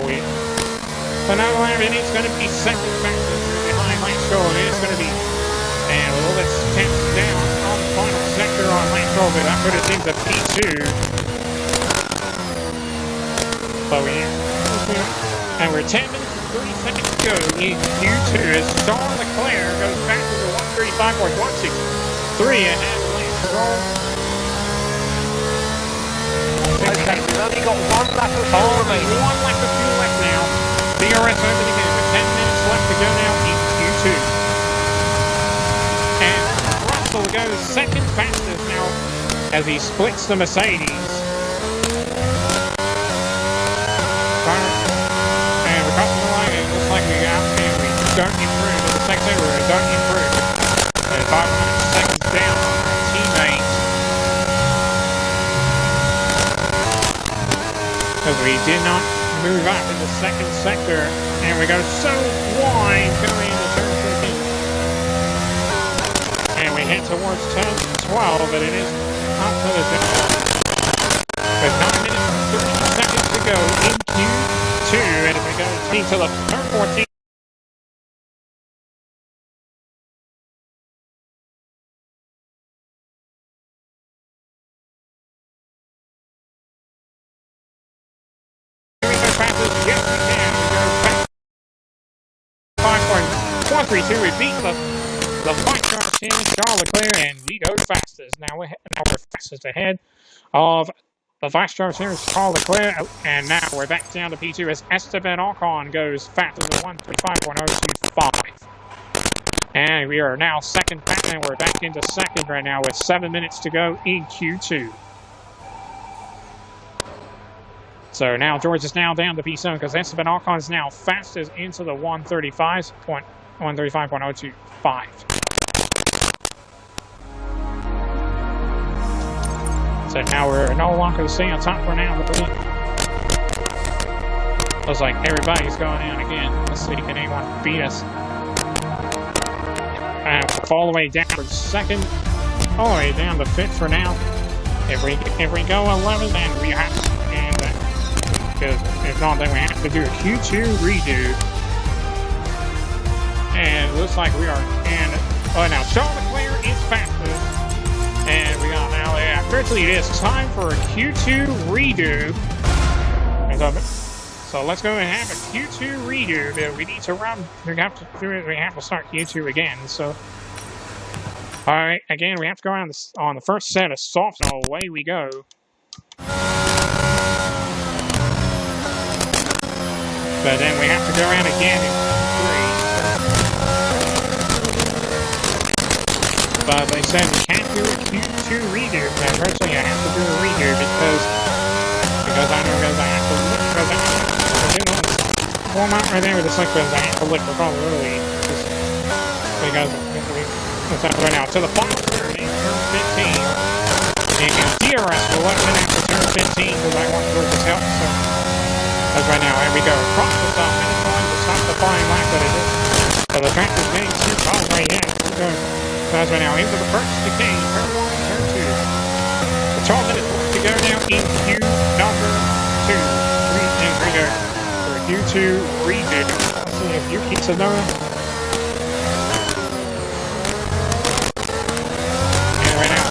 So now it's going to be second fastest behind Lance Stroll. And it's going to be a little bit tense down on the final sector on Lance Stroll, but that put us into P2. And we're 10 minutes and 30 seconds to go in Q2 as Charles Leclerc goes back to the 135.163 ahead of Lance Stroll. Okay, we've only got 1 lap of fuel remaining. 1 lap of fuel left now. DRS open again with 10 minutes left to go now in Q2. And Russell goes second fastest now as he splits the Mercedes. And we're crossing the line, and it looks like we don't improve in the second sector. We don't improve. And 500 seconds down on our teammates. Because we did not move up in the second sector. And we go so wide going into turn 13. And we head towards turn 12, but it is up to the zone. With 9 minutes and 30 seconds to go in Q2, and if we go to the turn 14. Here we go fastest. Yes, we can. We go 5.132. We beat the 5-star Charles Leclerc, and we go fastest. Now we're fastest ahead of The flash drive here is Charles Leclerc, and now we're back down to P2 as Esteban Ocon goes faster than 135.025. And we are now second back, and we're back into second right now with 7 minutes to go in Q2. So now George is now down to P7 because Esteban Ocon is now fastest into the 135.025. So now we're no longer staying on top for now. Looks like everybody's going down again. Let's see, can anyone beat us? All the way down to second, all the way down to fifth for now. If we go 11, then we have to, because if not, then we have to do a Q2 redo. And it looks like we are. And now Charles Leclerc is fastest. And we got now, virtually it is time for a Q2 redo. So let's go and have a Q2 redo. We need to run, we have to do it, we have to start Q2 again. So, alright, again, we have to go on the first set of softs, and away we go. But then we have to go around again in Q3. But they said we can't do a Q2 redo. But personally, I have to do a redo because I know I have to look because I warm out right there with the slick because I have to look for probably early. Because what's up right now to the final turn in turn 15. And DRS will let in after turn 15 because I want George's help. So that's right now. Here we go across the top finish line to stop the flying lap that it is. So the track is getting too hot right now. We're going. Right now into the first decay, turn 1, turn 2. The 12 minutes to go now in Q number 2. And we go for a Q2 redo. Let's see if Yuki Tsunoda. And right now,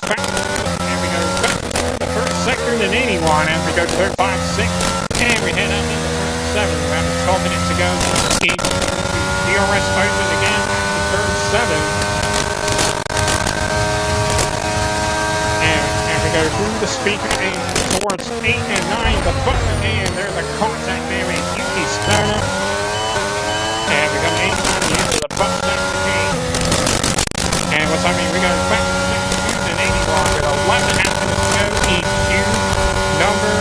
and we go back to the first sector than anyone. And we go to third, 5, 6. And we head up into turn 7. Around 12 minutes to go in DRS open again to turn 7. Go through the speaker and towards 8 and 9, the button, and there's a contact there in Yuki Tsunoda. And we got 8 and 9 into the button again. And what's happening? We go back to 6 and 81 with 11 minutes to go in Q number 2.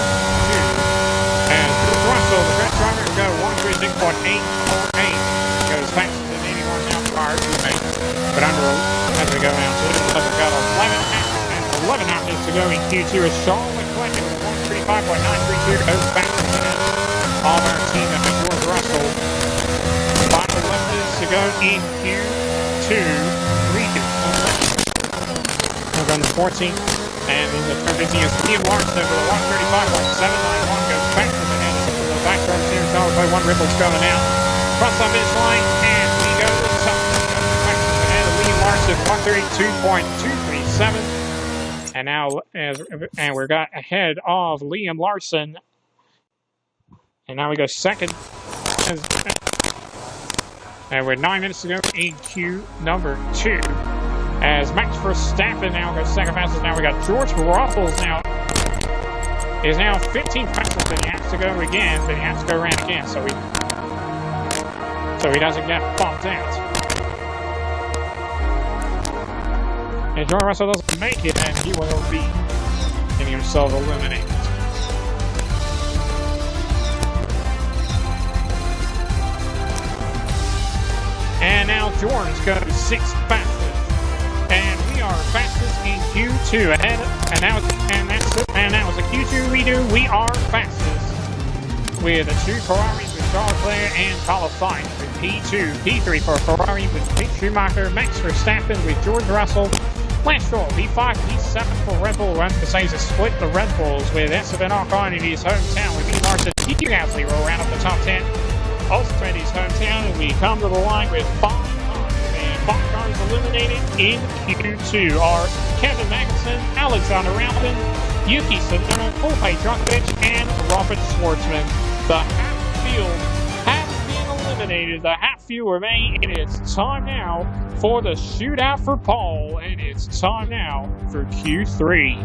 And George Russell, the French driver, will go 136.848. Goes faster than anyone now for our teammate. But under, as we go down to it, we've got 11 minutes to go in Q2 as Charles Leclerc with 135.932 goes back to the head of our team at George Russell. 5 minutes to go in Q2 redo. We're on the 14th, and in the turn 15 is Liam Larson with a 135.791 goes back to the head of the back turn here. Charles Leclerc, 1 ripple's going out. Cross the finish line, and we go to the top. Back to the head of Liam Larson, 132.237. And now, and we're got ahead of Liam Larson. And now we go second. And we're 9 minutes to go in Q number 2. As Max Verstappen now goes second fastest. Now we got George Russell is now 15 fastest, and he has to go again, but he has to go around again, so he doesn't get bumped out. And George Russell doesn't make it, and he will be getting himself eliminated. And now George goes 6th fastest, and we are fastest in Q2 ahead. And that was a Q2 redo. We are fastest with the 2 Ferraris with Charles Leclerc and Carlos Sainz with P2, P3 for Ferrari with Mick Schumacher, Max Verstappen with George Russell. Lance Stroll, P5, P7 for Red Bull. Mercedes has split the Red Bulls with Esteban Ocon in his hometown with Liam Larson. He Gasly will round up the top 10. Also in his hometown, and we come to the line with 5 cars. And 5 cars eliminated in Q2 are Kevin Magnussen, Alexander Albon, Yuki Tsunoda, Felipe Drugovich, and Robert Schwartzman. The half field has been eliminated. The half field remain, and it's time now for the shootout for pole, and it's time now for Q3.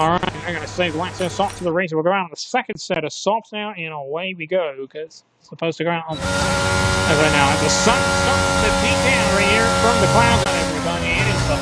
Alright, I'm going to save the last set of softs to the race. We'll go out on the second set of softs now, and away we go, because it's supposed to go out on right now. The sun starts to beat down right here from the clouds on everybody. It is the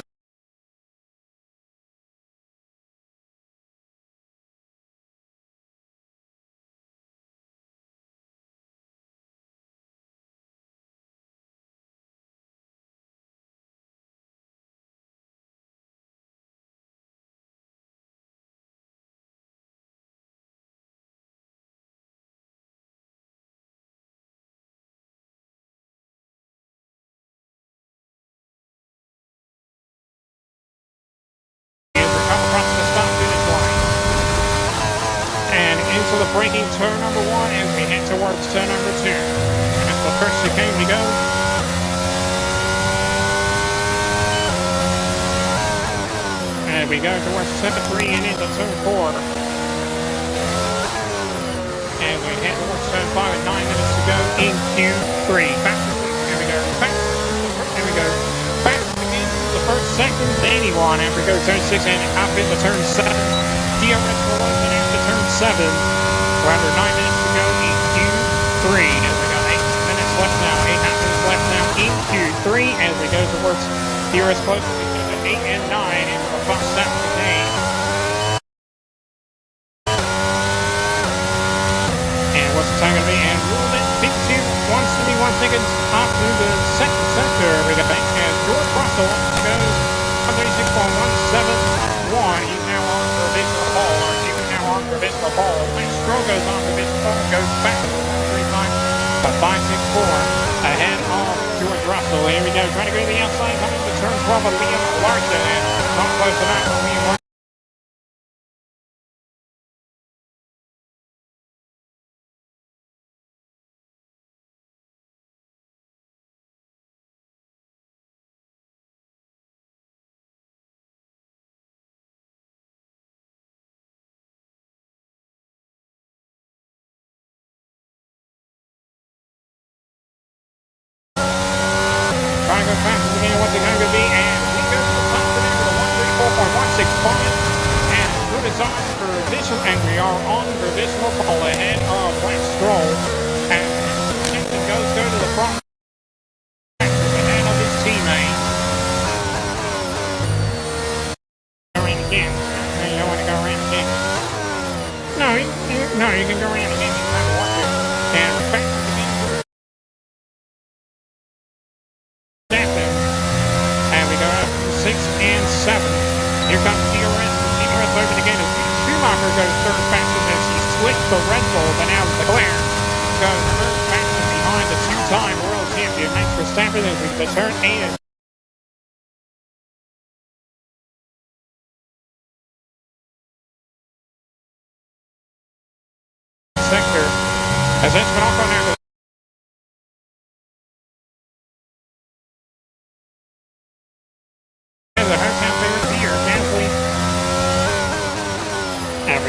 into the braking turn number 1 as we head towards turn number 2. That's the first chicane we go. And we go towards turn 3 and into turn 4. And we head towards turn 5 with 9 minutes to go in Q3. Fastest, here we go. Fastest, here we go. Fastest again, the first second, anyone. And we go turn 6 and up into turn 7. DRS will open after turn 7. We're under 9 minutes to go in Q3 as we got 8 minutes left now. 8.5 minutes left now in Q3 as we go towards DRS close to 8 and 9 into the first step of the day. And what's the time going to be? And ruled it 51 seconds off to the second sector. We got as George Russell goes 136.171. He's now on provisional pole. Provisional pole. Lance Stroll goes on provisional pole, goes back to 564 ahead of George Russell. Here we go, trying to go to the outside, coming to turn 12 of Liam Larson, and not close enough for Liam Larson. Trying to go fast again, what's it going to be? And we go to the top of the net with a 134.165. And good is on provisional, and we are on provisional pole ahead of Lance Stroll. And Jensen goes to the front ahead of his teammate. Go around again. You don't want to go around again. No, you can go around again if you want to. And fast again. And 7. Here comes DRS. DRS over the gate as Schumacher goes third fastest as he splits the Red Bull, but now Leclerc goes third fastest behind the two-time world champion Max Verstappen as we get to turn 8. Sector as that's been off on there.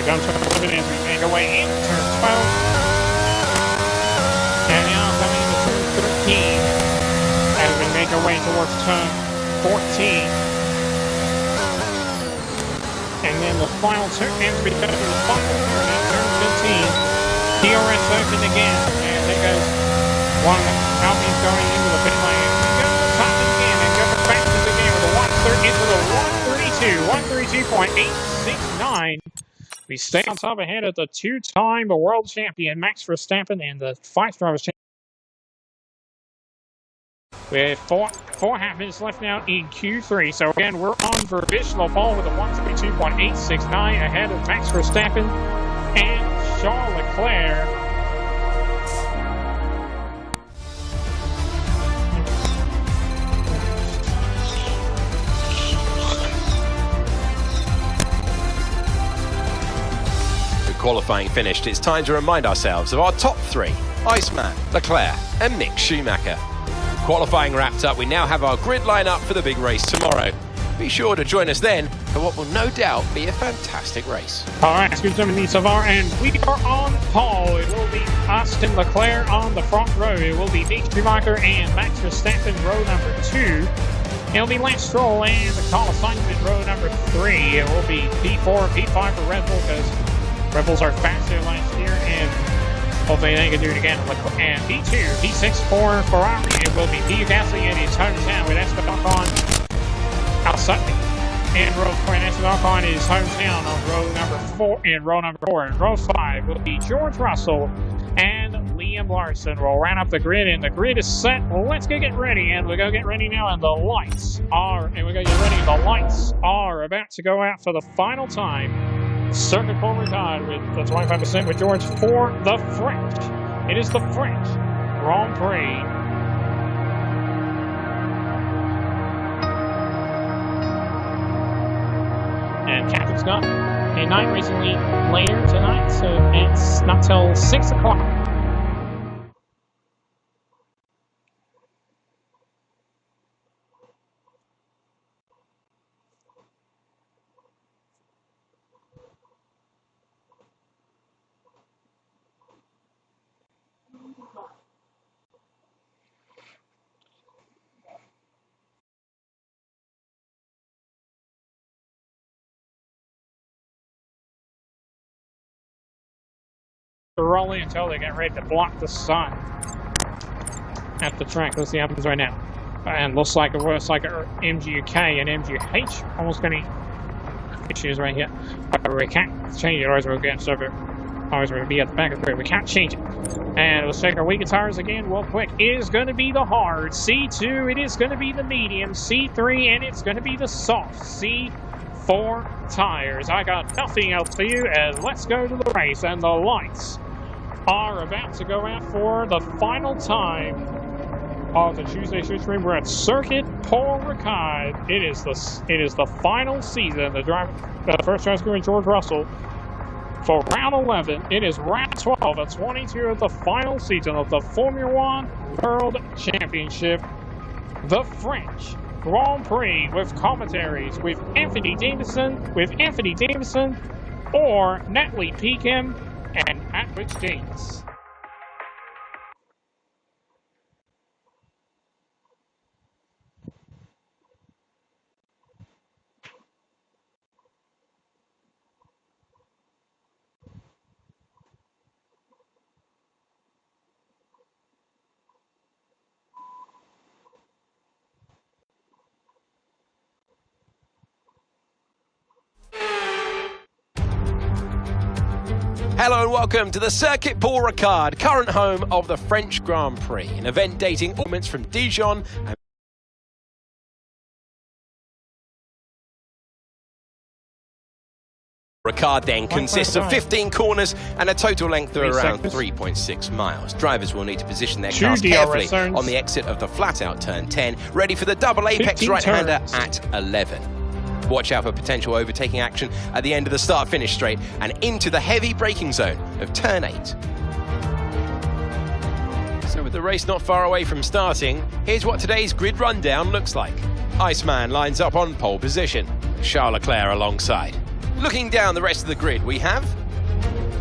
Done turn 11 as we make our way into turn 12. And now coming into turn 13 as we make our way towards turn 14. And then the final turn as we go to the final turn at turn 15. DRS open again. And there goes one Alpine's going into the pit lane. We go to the top again and go fastest again with a 132.869. We stay on top ahead of the two-time world champion Max Verstappen and the 5 drivers champion. With 4.5 minutes left now in Q3. So again, we're on provisional pole with a 132.869 ahead of Max Verstappen and Charles Leclerc. Qualifying finished, it's time to remind ourselves of our top 3, Iceman, Leclerc and Mick Schumacher. Qualifying wrapped up, we now have our grid lineup for the big race tomorrow. Be sure to join us then for what will no doubt be a fantastic race. Alright, it's good to meet Savar, and we are on pole. It will be Austin Leclerc on the front row. It will be Mick Schumacher and Max Verstappen row number 2. It'll be Lance Stroll and the call assignment row number 3. It will be P4 and P5 for Red Bull because Red Bulls are faster last year and hopefully they can do it again. And P2, P6 for Ferrari. It will be Pierre Gasly in his hometown with Esteban Ocon outside. And row 4 and Esteban Ocon is hometown on row number 4. In row number 4 and row 5 will be George Russell and Liam Larson. We'll round up the grid, and the grid is set. Let's go get ready, and we'll go get ready now, and the lights are about to go out for the final time. Circuit Paul Ricard with the 25% with George for the French. It is the French Grand Prix. And Captain's got a night recently later tonight, so it's not till 6 o'clock. Rolling until they get ready to block the sun at the track. Let's see what happens right now. And looks like MGK and MGH almost getting issues right here. But we can't change it, otherwise we'll get server. Otherwise we'll be at the back of the grid. We can't change it. And let's check our weaker tires again real quick. It is going to be the hard C2. It is going to be the medium C3, and it's going to be the soft C4 tires. I got nothing else for you, as let's go to the race, and the lights are about to go out for the final time of the Tuesday Shoot Stream. We're at Circuit Paul Ricard. It is the final season. The first driver is going to be George Russell for round 11. It is round 12 of 22 of the final season of the Formula One World Championship, the French Grand Prix, with commentaries with Anthony Davidson, or Natalie Pekin and Atwood James. Hello and welcome to the Circuit Paul Ricard, current home of the French Grand Prix, an event dating moments from Dijon and Ricard then consists of 15 corners and a total length of around 3.6 miles. Drivers will need to position their cars carefully on the exit of the flat-out turn 10, ready for the double apex right-hander at 11. Watch out for potential overtaking action at the end of the start-finish straight and into the heavy braking zone of turn 8. So with the race not far away from starting, here's what today's grid rundown looks like. Iceman lines up on pole position, Charles Leclerc alongside. Looking down the rest of the grid, we have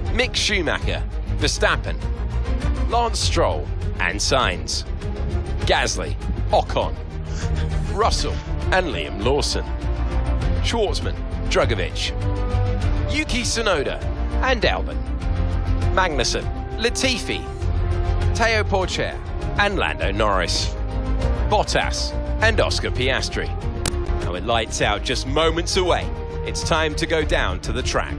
Mick Schumacher, Verstappen, Lance Stroll and Sainz, Gasly, Ocon, Russell and Liam Lawson, Schwartzman, Drugovich, Yuki Tsunoda and Albon, Magnussen, Latifi, Teo Porcher and Lando Norris, Bottas and Oscar Piastri. Now with lights out just moments away, it's time to go down to the track.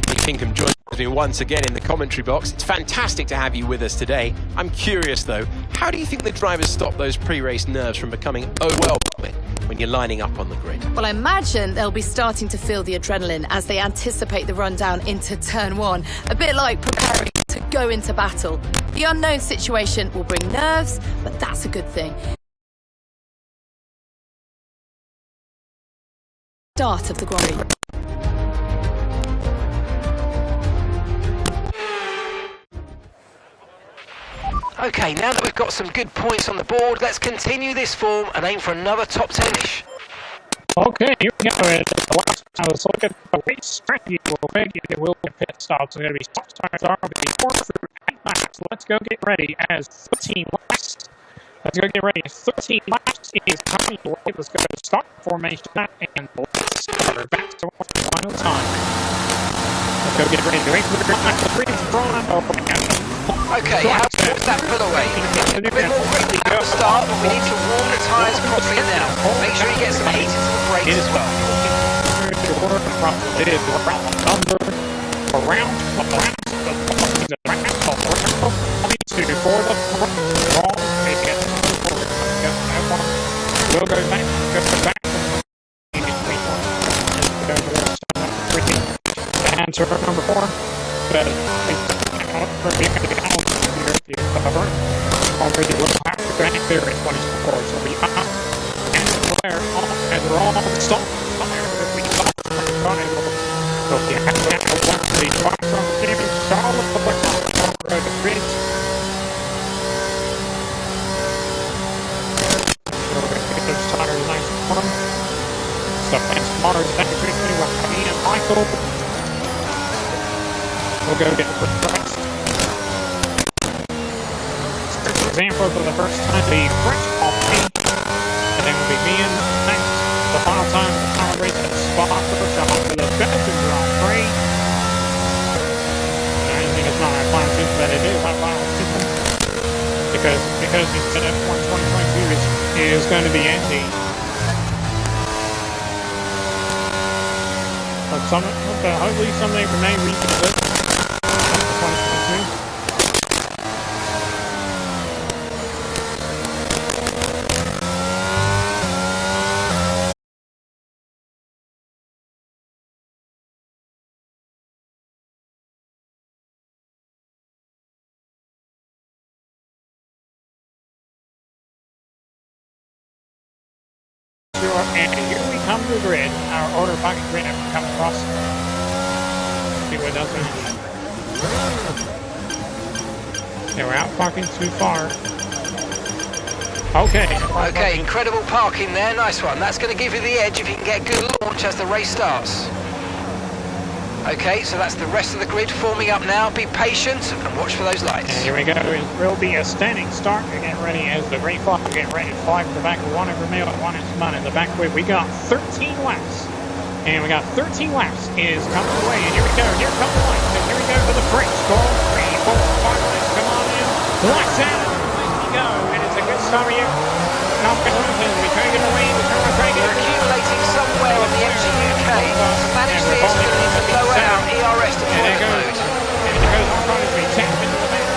Andy Kinkham joins me once again in the commentary box. It's fantastic to have you with us today. I'm curious though, how do you think the drivers stop those pre-race nerves from becoming overwhelming when you're lining up on the grid? Well, I imagine they'll be starting to feel the adrenaline as they anticipate the rundown into turn 1, a bit like preparing to go into battle. The unknown situation will bring nerves, but that's a good thing. Start of the Grand Prix. Okay, now that we've got some good points on the board, let's continue this form and aim for another top 10-ish. Okay, here we go. The last time, let's look at the race strategy real quick. It will be pit stops. It's going to be stop, start, start. It'll be 4 through 8 laps. Let's go get ready as 15 laps Let's go get ready. 13 laps is coming. Let's go to start formation and let's start back to final time. Let's go get ready. The race leader on the three is Braun. Okay, how was that pull away? A bit more quickly at the start, but we need to warm the tyres properly now. Make sure you get some heat into the brakes as well. We'll go back. And turn number 4. Already will have to grant there in 24. So we are and Blair and we're all stopped. We stop so we have to watch the drive from the team Charlotte the grid. So we're going to get those tires nice and warm. So that's Mars actually with me and Michael. We'll go get the price. Example for the first time, the French Grand Prix, and then we'll be being next. The final time, the power race at Spa first off for the Belgian Grand Prix. I think it's not our final season, but it is our final season because the F1 2022 is going to be ending. But hopefully someday we may revisit 2022. And here we come to the grid. Our order pocket grid after we come across. See what does it. Yeah, we're out parking too far. Okay, incredible parking there. Nice one. That's going to give you the edge if you can get good launch as the race starts. Okay, so that's the rest of the grid forming up now. Be patient and watch for those lights. And here we go. It will be a standing start. We're getting ready as the green flag. We're getting ready to fly from the back of one over Mail and one into mine in the back way. We got 13 laps. And we got 13 laps is coming away. And here we go. Here comes the lights. And here we go for the French. 3, 4, 5 laps. Come on in. Lights out. There we go. And it's a good start here. Now we try to get away. They're accumulating somewhere on the MG UK. Manage this, going to need to lower our ERS deployment mode. And there goes Ocon as we tap into the back.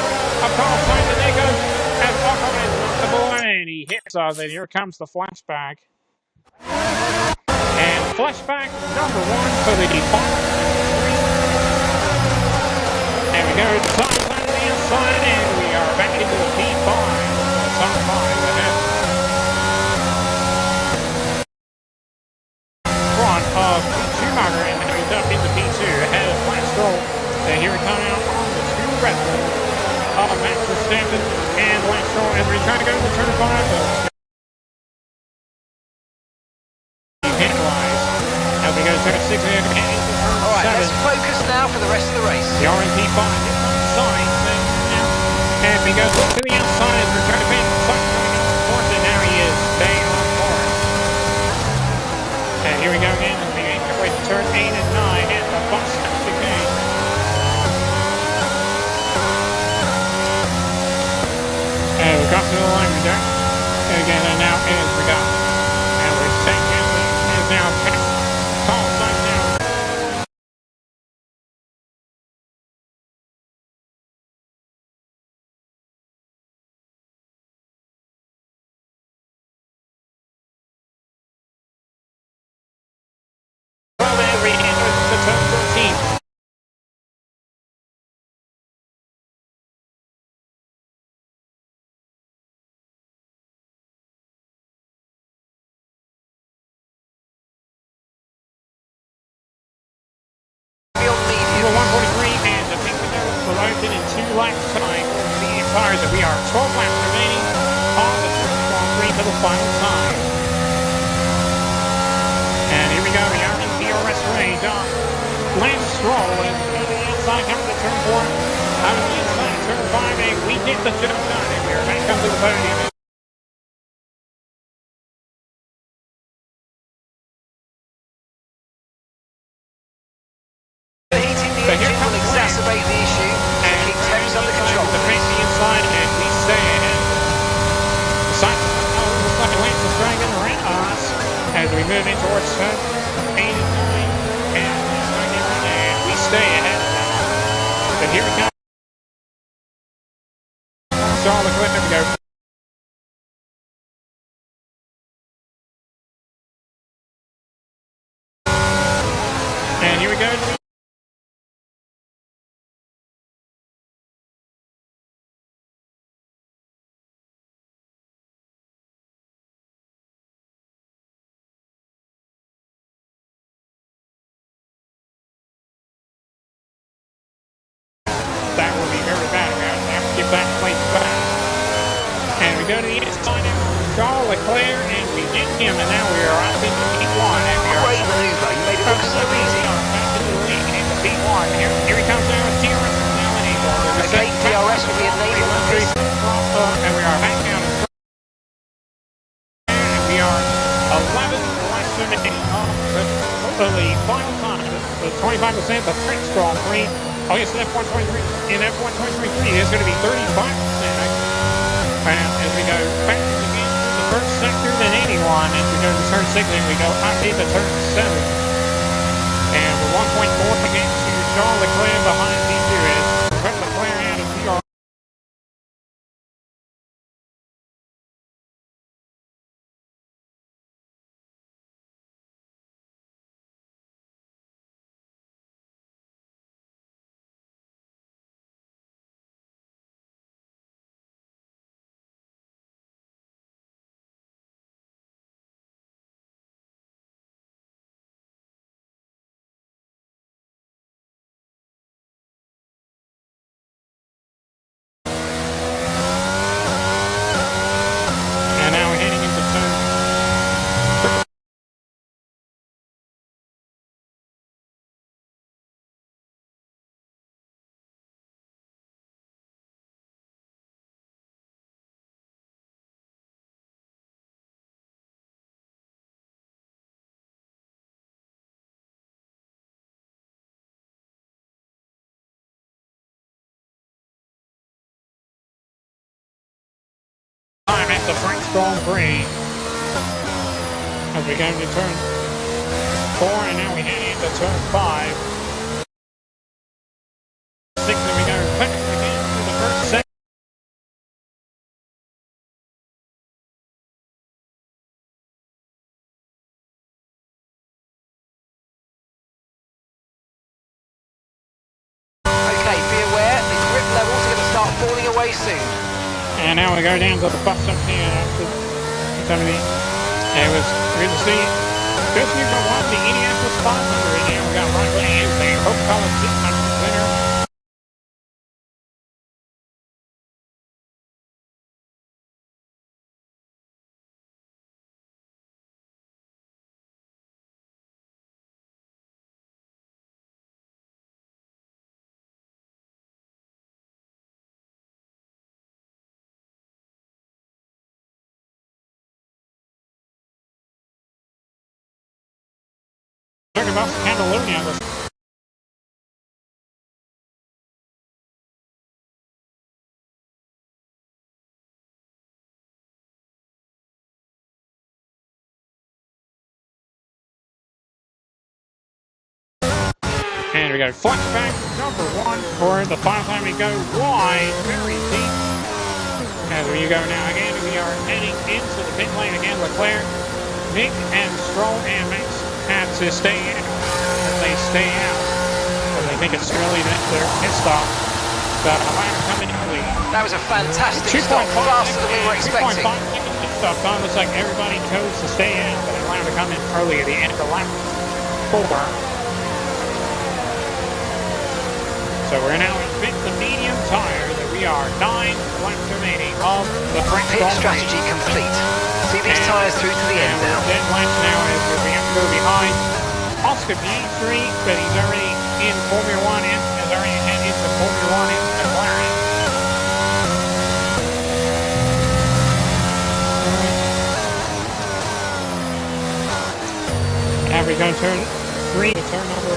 Ocon finds it, there goes. And Ocon is not the boy, and he hits us, and here comes the flashback. And flashback number 1 for the final. And we go to the top side of the inside, and we are back into the P5. Top 5 ahead. Of Schumacher, and now he's up into P2 ahead of Lance Stroll. And here we come out on the 2 Red Bull of Max Verstappen and Lance Stroll, and we're trying to go to the turn 5. Penalized as we go to turn 6 and into turn 7. Alright, let's focus now for the rest of the race. The RMP5 is on the side, and we go to the outside. We're trying to paint the side, and now he is staying on board. And here we go again. Turn 8 and 9 at the bus chicane. And we got to the line there. And again, and now as we got. And we're taking is now call time now. In 2 laps time, the tires that we are 12 laps remaining on the Grand Prix for the final time. And here we go, we are in DRS range on Lance Stroll is on the outside coming to turn 4, out of the inside turn 5, and we get the job done, and we are back up to the podium. create the issue, so keep temps under control. The pace the inside, and we stay ahead. The side looks like Lance is dragging around us as we move in towards 8 and 9, and we stay ahead. But here we come. Charles Leclerc, there we go. And here we go. That will be very bad. We have to give that place back. And we go to the inside now. Charles Leclerc, and we get him, and now we are up into P1. And we are Great manoeuvre, you made it look so easy. back into the lead into P1. Here he comes now with DRS now enabled. Okay, DRS will be enabled. And we are back down. And we are 11 laps from the lead. Final time, the 25%, the French Grand Prix. Oh yes, in F123, there's going to be 35%. And as we go back again to the first sector, then 81. As we go to turn 6, and we go up into turn 7. And we're 1.4 against Charles Leclerc behind DRS. Leclerc out of PR. And now we're heading into turn. Time at the French Grand Prix. As we go to turn 4, and now we head into turn 5. 6, and we go back again to the first sector. Okay, be aware, the grip levels are going to start falling away soon. And now we go down to the bus up here. It's going to be, it was good to see. Just you go on the Indianapolis 500. And we got Ron Williams there. Hope Collins 600 winner. Talking about Catalonia. And we go flashback number 1 for the final time we go wide, very deep. As we go now again, we are heading into the pit lane again. Leclerc, Nick, and Stroll and Max have to stay out. They stay out. And they think it's really their pit stop. But Alana coming in the lead. That was a fantastic stop, faster than we were expecting. 2.5 seconds pit stop done. Looks like everybody chose to stay out, but Atlanta come in early at the end of the lap 4. So we're now in the medium tire that we are 9 laps remaining of the French Pit Grand Prix. strategy complete. See these tyres through to the end now. Dead laps now as we have to go behind Oscar Piastri, but he's already in Formula 1 and has already headed into Formula 1 in McLaren. Now we go turn 3 to turn number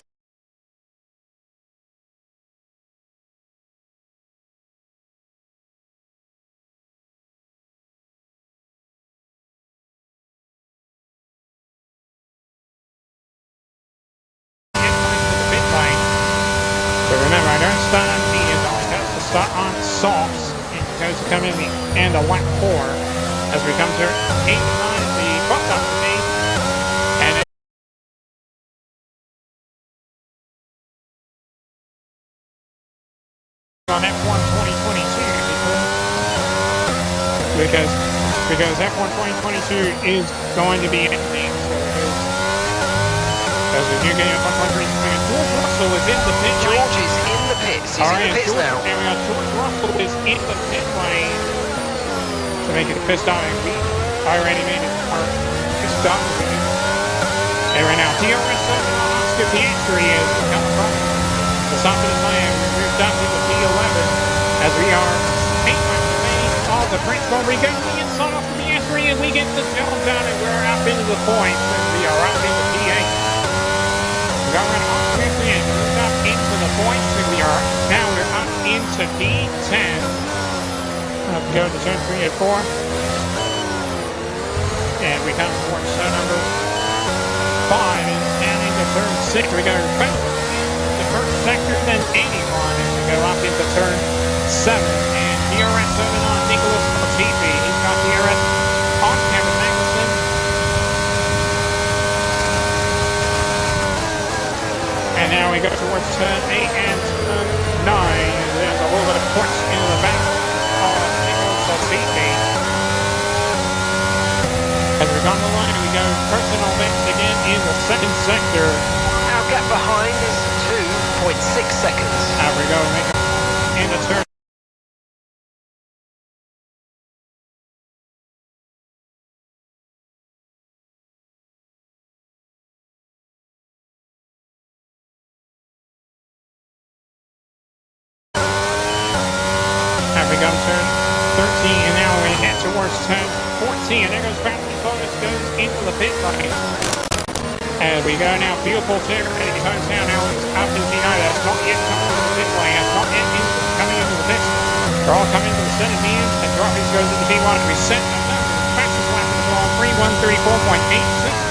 So remember, I don't start on mediums, I only have to start on softs. It goes to come in the end of lap 4 as we come to 8 and 9, the bus stop for me. And then on F1 2022 because F1 2022 is going to be ending. So as we do get F1 2022, George Russell is in the pit lane. George is in the pits. He's in the pits now. And we got George Russell is in the pit lane to make it pit stop. We already made it our pit stop. And right now, DRS Oscar Piastri is coming from the top of the lane. We moved up to the P11 as we are 8 laps remaining on the French Grand Prix. Go to the inside off the Piastri and we get the job done and we're up into the points and we are up into P8. We got rid of Oscar Piastri and moved up into the points and we're up into P10. Go to turn 3 and 4. And we come towards number 5 and down into turn 6. We go the first sector, then 81, and we go up into turn 7. And DRS over on Nicholas Latifi. He's got DRS on Kevin Magnussen. And now we go towards turn 8 and turn 9. And there's a little bit of ports into the back of Nicholas Latifi. As we come the line, we go personal best again in the second sector. Our gap behind is 2.6 seconds. There we go, make it in the turn. There we go, turn 13, and now we head towards turn 14, and there goes Bradley Bottas goes into the pit lane. And we go now, beautiful turn, and he goes down now, he's up into the United, that's not yet coming into the pit lane, that's not yet coming into the pit. They're all coming to the center mediums, and Droppings goes into P1, and we set them up, fastest lap of the ball, 3:1:34.8688.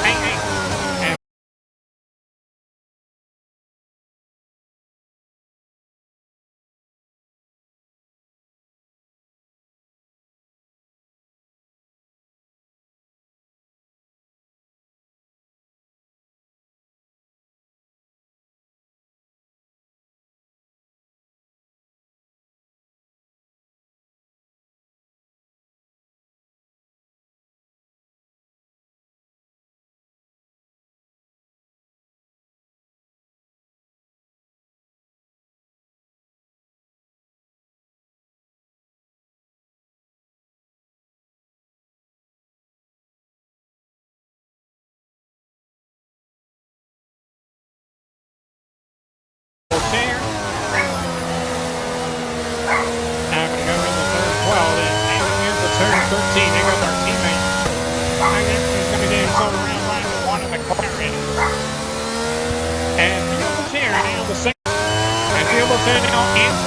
There. Now we go into turn 12 and into turn 13. There goes our teammate. He's going to get himself around line with one of McLaren. And beautiful chair now the second. And beautiful chair now in.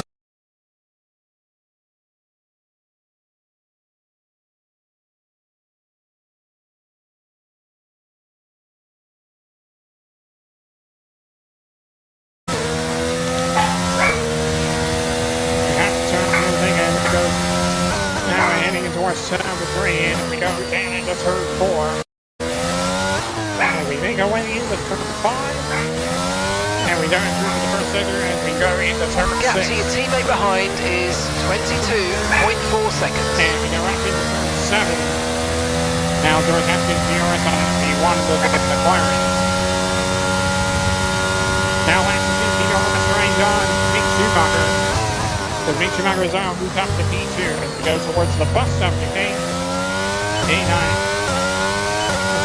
Turn number 3, and we go down into turn 4. And we make our way into turn 5. And we go through the first sector as we go into turn 6. Gap to your teammate behind is 22.4 seconds. And we go up into turn 7. Now George Haskins, DRS on the one of the McLaren. Now last season, he got the range on Mick Schumacher. Because Mick Schumacher is on, moved up to P2 as we go towards the bus stop to K. 8-9.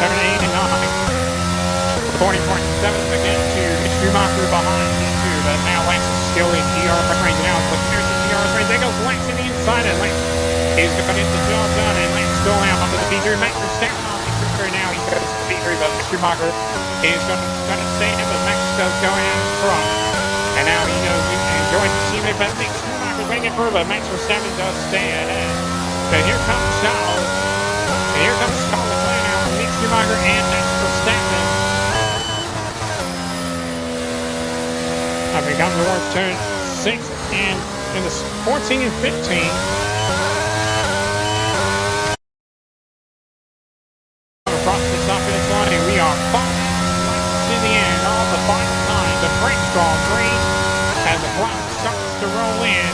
Turn 8 and 9. 40.7 again to Mick Schumacher behind P2. But now Lance is still in DRS range now. So there's the DRS range. There goes Lance in the inside, and Lance is going to get the job done. And Lance still out onto the P3. Max Verstappen on P3 now. He goes to P3, but Mick Schumacher is going to stay in, but Max does go out in front. And now he goes and joins the teammate, but Mick Schumacher's making it further. Max Verstappen does stay ahead. So here comes Charles. And here comes Charles Leclerc now from Mick Schumacher and Max Verstappen. As we come towards turn 6 and in the 14 and 15. Across the top of this line, we are 5 to the end of the final time. The French Grand Prix as the cloud starts to roll in.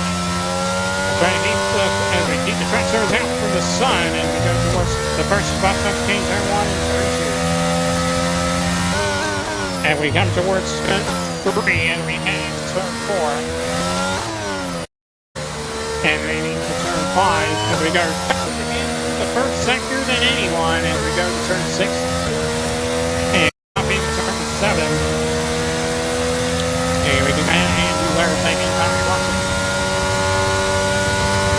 As we keep the track surface out from the sun and we go towards the first spot touch change turn 1 and turn 2. And we come towards turn 3 and we head into turn 4. And we need to turn 5 as we go the first sector than anyone as we go to turn 6. And up into turn 7. Here we go and do everything in time we want to.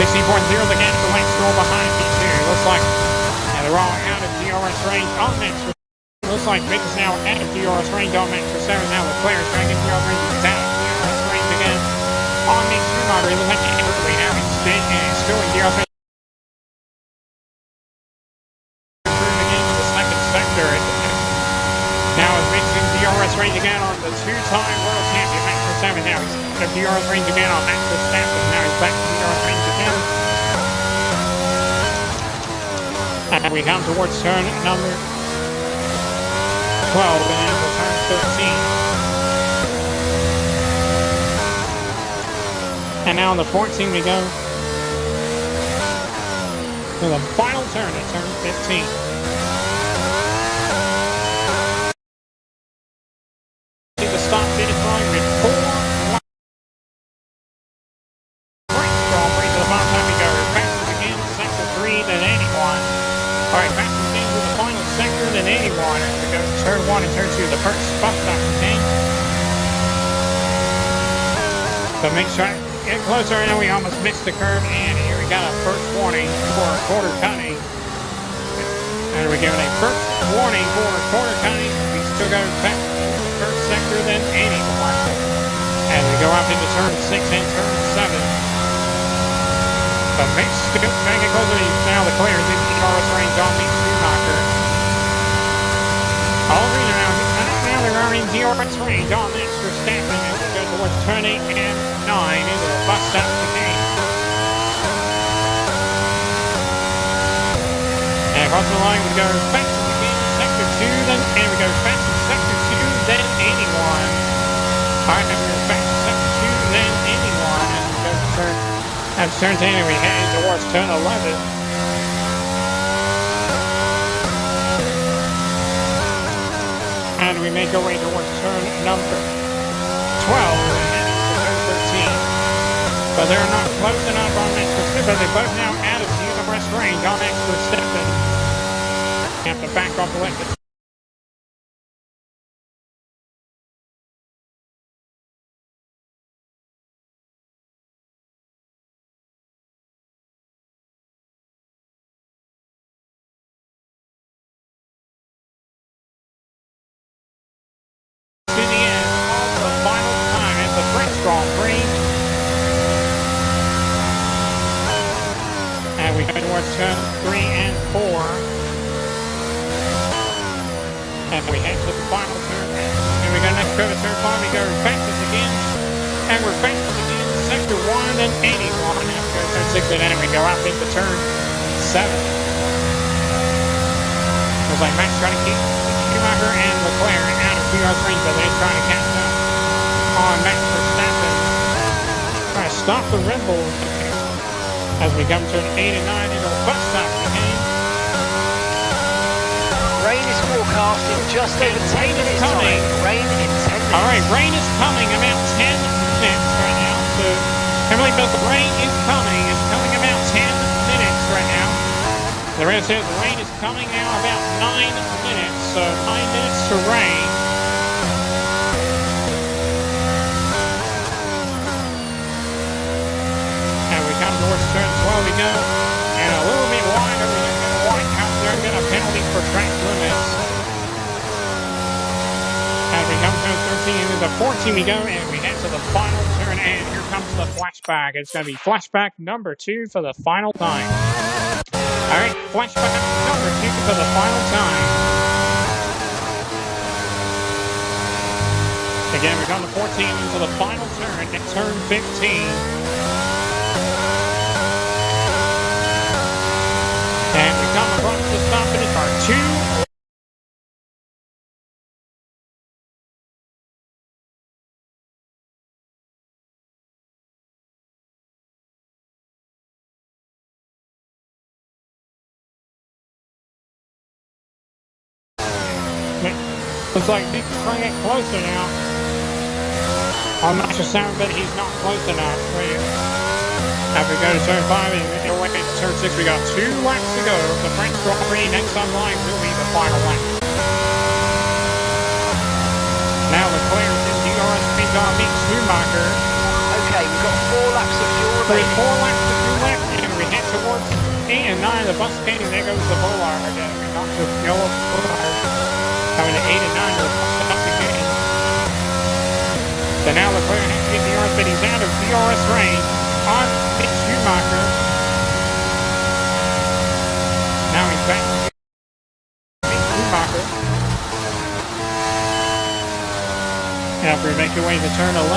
16.0 again for Lance Stroll behind P2. Looks like they're all out of DRS range on Max. Looks like Vic is now out of DRS range on Max for 7. Now Leclerc is trying to get DRS range. He's out of DRS range again on Mick Schumacher. It looks like everybody now is still in DRS range. Again to the second sector. Now is Vic in DRS range again on the two-time world champion Max Verstappen. Now he's out of DRS range again on Max Verstappen. Now he's back to DRS range again. And we come towards turn number 12 and into turn 13. And now on the 14 we go to the final turn at turn 15. To the stop finish line with 4 French Grand Prix to the final time we go. Fastest again, sector 3 than anyone. Alright, fastest again to the final sector than anyone. As we go to turn 1 and turn 2, the first spot stop contained. So make sure get closer, and we almost missed the curve, and here we got a first warning for quarter cutting. And we're giving a first warning for quarter cutting. We still go back to the first sector than anyone. As we go up into turn 6 and turn 7. But Mick still trying to get closer. Now the clear is in DRS range on Mick Schumacher. All green around. Now they're in DRS range on Max Verstappen as we go towards turn 8 and 9 into the bus stop chicane. And across the line we go fast again, sector 2, then and we go fast in sector 2, then anyone. Alright, then we go fast in sector 2, then anyone. And we go to turn 10 and we head towards turn 11. And we make our way towards turn number 12 and turn 13. But they're not closing up on Max Verstappen. They're both now out of DRS range on Max Verstappen. Have to back off the left. Grand Prix. And we go towards turn 3 and 4. And we head to the final turn. And we go next go to turn 5. We go fastest again. And we're fastest again. Sector 1 and 81. And we go turn 6 and then we go up into turn 7. Looks like Max trying to keep Schumacher and Leclerc out of DRS range, but they're trying to catch up on Max Verstappen. Trying to stop the Red Bull as we come to an 8 and 9 into a bus stop again. Rain is forecast in just over 10 minutes time. Rain in 10 minutes. Alright, rain is coming about 10 minutes right now. So, Emily Bell, the rain is coming. It's coming about 10 minutes right now. The rain says the rain is coming now about 9 minutes. So, 9 minutes to rain. Towards turn 12 we go, and a little bit wider, we're going to get a white out there, get a penalty for track limits. As we come to turn 13 into the 14 we go, and we head to the final turn, and here comes the flashback. It's going to be flashback number 2 for the final time. Alright, flashback number 2 for the final time. again, we're down to 14 into the final turn at turn 15. And we come across the stop finish car. 2. Looks like Nick's trying to get closer now. I'm not sure sound, but he's not close enough. After we go to turn 5 and away to turn 6, we got 2 laps to go. The French Grand Prix next online will be the final lap. Now Leclerc and DRS speed on Mick Schumacher. Okay, we've got 4 laps of fuel There's remaining. 4 laps to do left, and we head towards 8 and 9. The bus came, there goes the Bollard again. We knocked the yellow Bollard. Coming to 8 and 9, we'll stop the game. So now Leclerc has to get DRS, but he's out of DRS range on Mick Schumacher. Now he's back to Mick Schumacher. After we make our way to turn 11.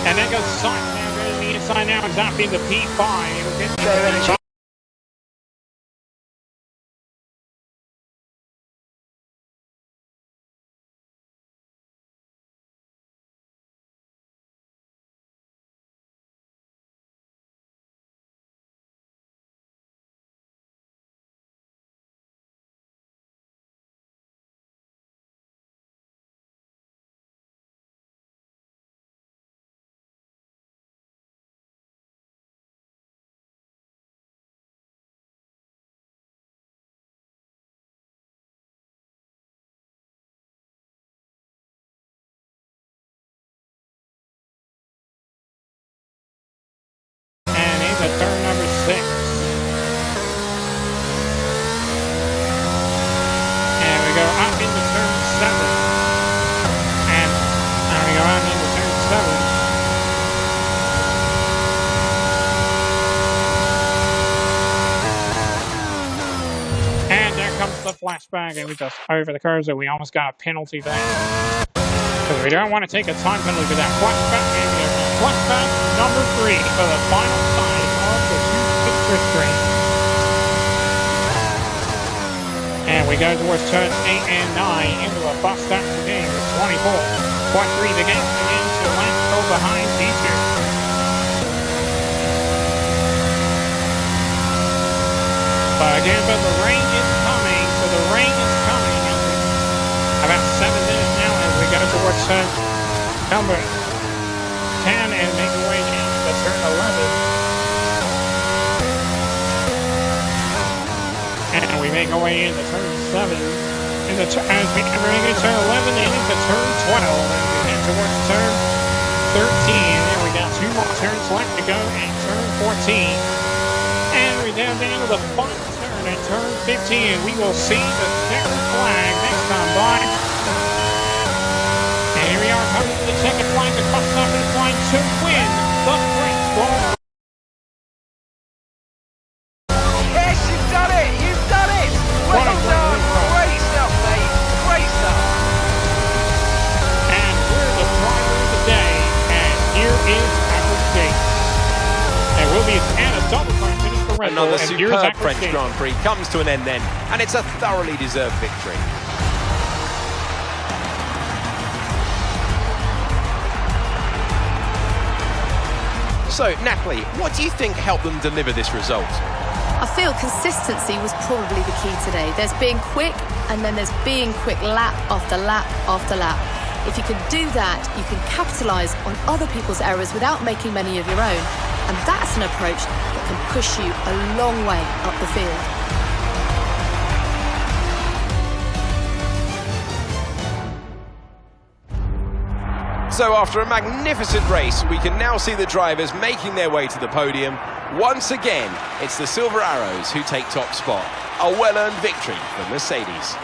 And then goes Simon now, goes to the inside now, and dropping the P5. It'll get the turn number 6. And we go up into turn 7. And we go out into turn 7. And there comes the flashback, and we just over the curve, so we almost got a penalty there. Because we don't want to take a time penalty for that flashback. Flashback number 3 for the final time. And we go towards turn 8 and 9 into a fast start to the game with 24.3 the game begins to last go behind feature. But the rain is coming, so the rain is coming. About 7 minutes now as we go towards turn number 10 and make our way down to turn 11. And we make our way into turn 7. As we make it turn 11 and into turn 12. And we head towards turn 13. And we got 2 more turns left to go in turn 14. And we're down to the final turn in turn 15. We will see the checkered flag next time by. And here we are coming to the checkered flag across the finish line to win the French Grand Prix. Another superb French Grand Prix comes to an end then, and it's a thoroughly deserved victory. So, Natalie, what do you think helped them deliver this result? I feel consistency was probably the key today. There's being quick, and then there's being quick lap after lap after lap. If you can do that, you can capitalise on other people's errors without making many of your own. And that's an approach that can push you a long way up the field. So after a magnificent race, we can now see the drivers making their way to the podium. Once again, it's the Silver Arrows who take top spot. A well-earned victory for Mercedes.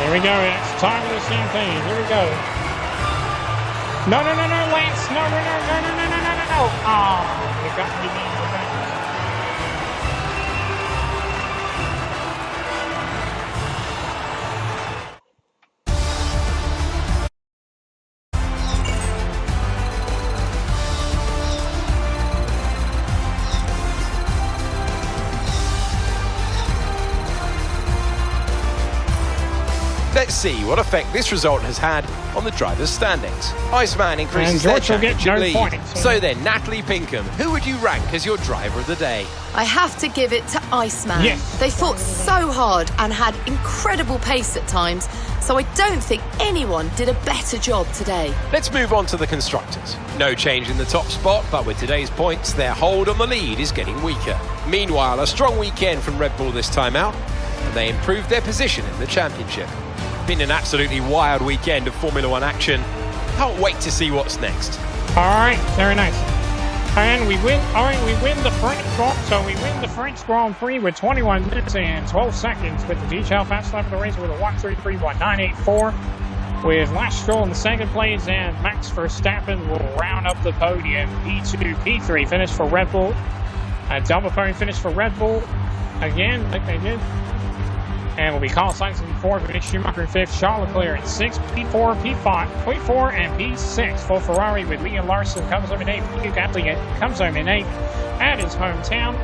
Here we go, it's time for the champagne. Here we go. No, Lance. No. Oh, you got me. Let's see what effect this result has had on the drivers' standings. Iceman increases their George will get championship no lead. points. So then, Natalie Pinkham, who would you rank as your driver of the day? I have to give it to Iceman. Yes. They fought so hard and had incredible pace at times, so I don't think anyone did a better job today. Let's move on to the constructors. No change in the top spot, but with today's points, their hold on the lead is getting weaker. Meanwhile, a strong weekend from Red Bull this time out, and they improved their position in the championship. Been an absolutely wild weekend of Formula One action. Can't wait to see what's next. All right, very nice. And we win. All right, we win the French. So we win the French Grand Prix with 21 minutes and 12 seconds with the detail fast lap of the race with a 1:33.198.4. With Lance Stroll in the second place and Max Verstappen will round up the podium. P2, P3 finish for Red Bull. A double podium finish for Red Bull again, like they did. And will be Carlos Sainz in fourth, Mick Schumacher in fifth, Charles Leclerc in sixth, P4, P5, P4, and P6 for Ferrari with Liam Larson comes home in eighth. Hugh Gasly comes home in eighth at his hometown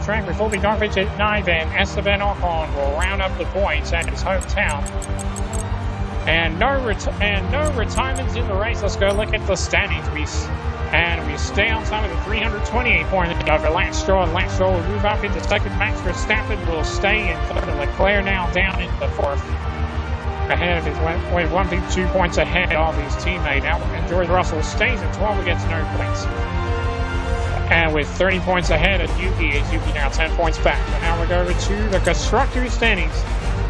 track with Fulvio Darvich at ninth, and Esteban Ocon will round up the points at his hometown. And no retirements in the race. Let's go look at the standings. We stay on top of the 328 point over Lance Stroll. And Lance Stroll will move up into second. Max Verstappen will stay in third. And Leclerc now down in the fourth. Ahead of his, with 1.2 points ahead of his teammate. And George Russell stays at 12 against no points. And with 30 points ahead of Yuki, is Yuki now 10 points back. So now we go over to the constructors' standings.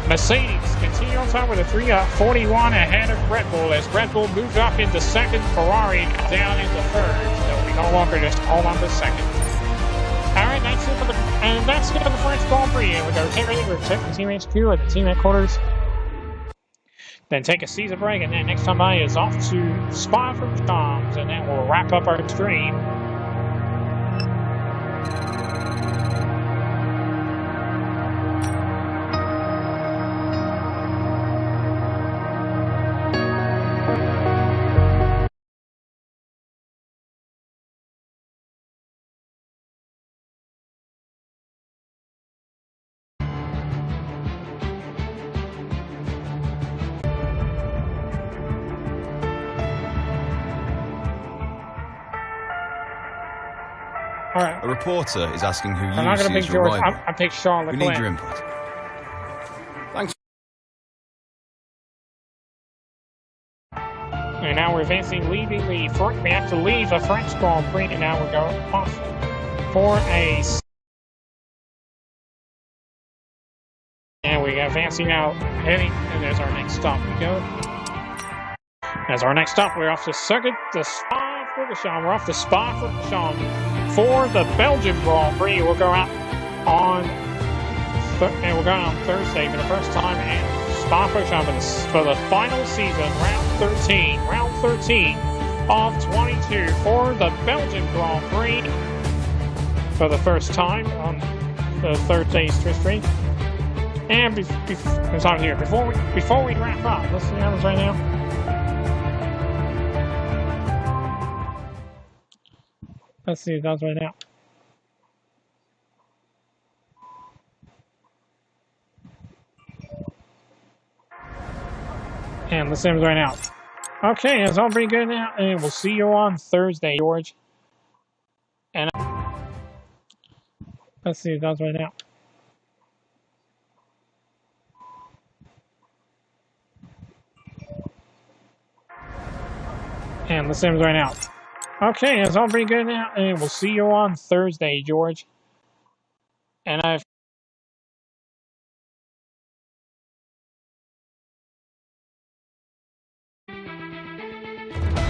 Mercedes continue on top with a 3:41 ahead of Red Bull as Red Bull moves up into second, Ferrari down into third. So we no longer just hold on to second. All right, that's it for the French Grand Prix. And we go take the team HQ at the team headquarters. Then take a season break, and then next time by is off to Spa-Francorchamps, and then we'll wrap up our stream. All right. A reporter is asking who I'm not you going to see pick as your George. rival. I pick Charles We Leclerc. need your input. And now we're advancing, leaving we have to leave the French Grand Prix, and now we're going off for a. And we're advancing now, heading, and there's our next stop. We go. As our next stop, we're off to Spa-Francorchamps. We're off to Spa-Francorchamps for the Belgian Grand Prix. We'll go out on Thursday for the first time in Spa-Francorchamps for the final season, round 13 of 22 for the Belgian Grand Prix for the first time on the third day's history. And before we wrap up, let's see what happens right now. Let's see what it does right now. And let's see what happens right now. Okay, it's all pretty good now, and we'll see you on Thursday, George. And let's see what it does right now. And let's see what happens right now. Okay, it's all pretty good now, and we'll see you on Thursday, George. And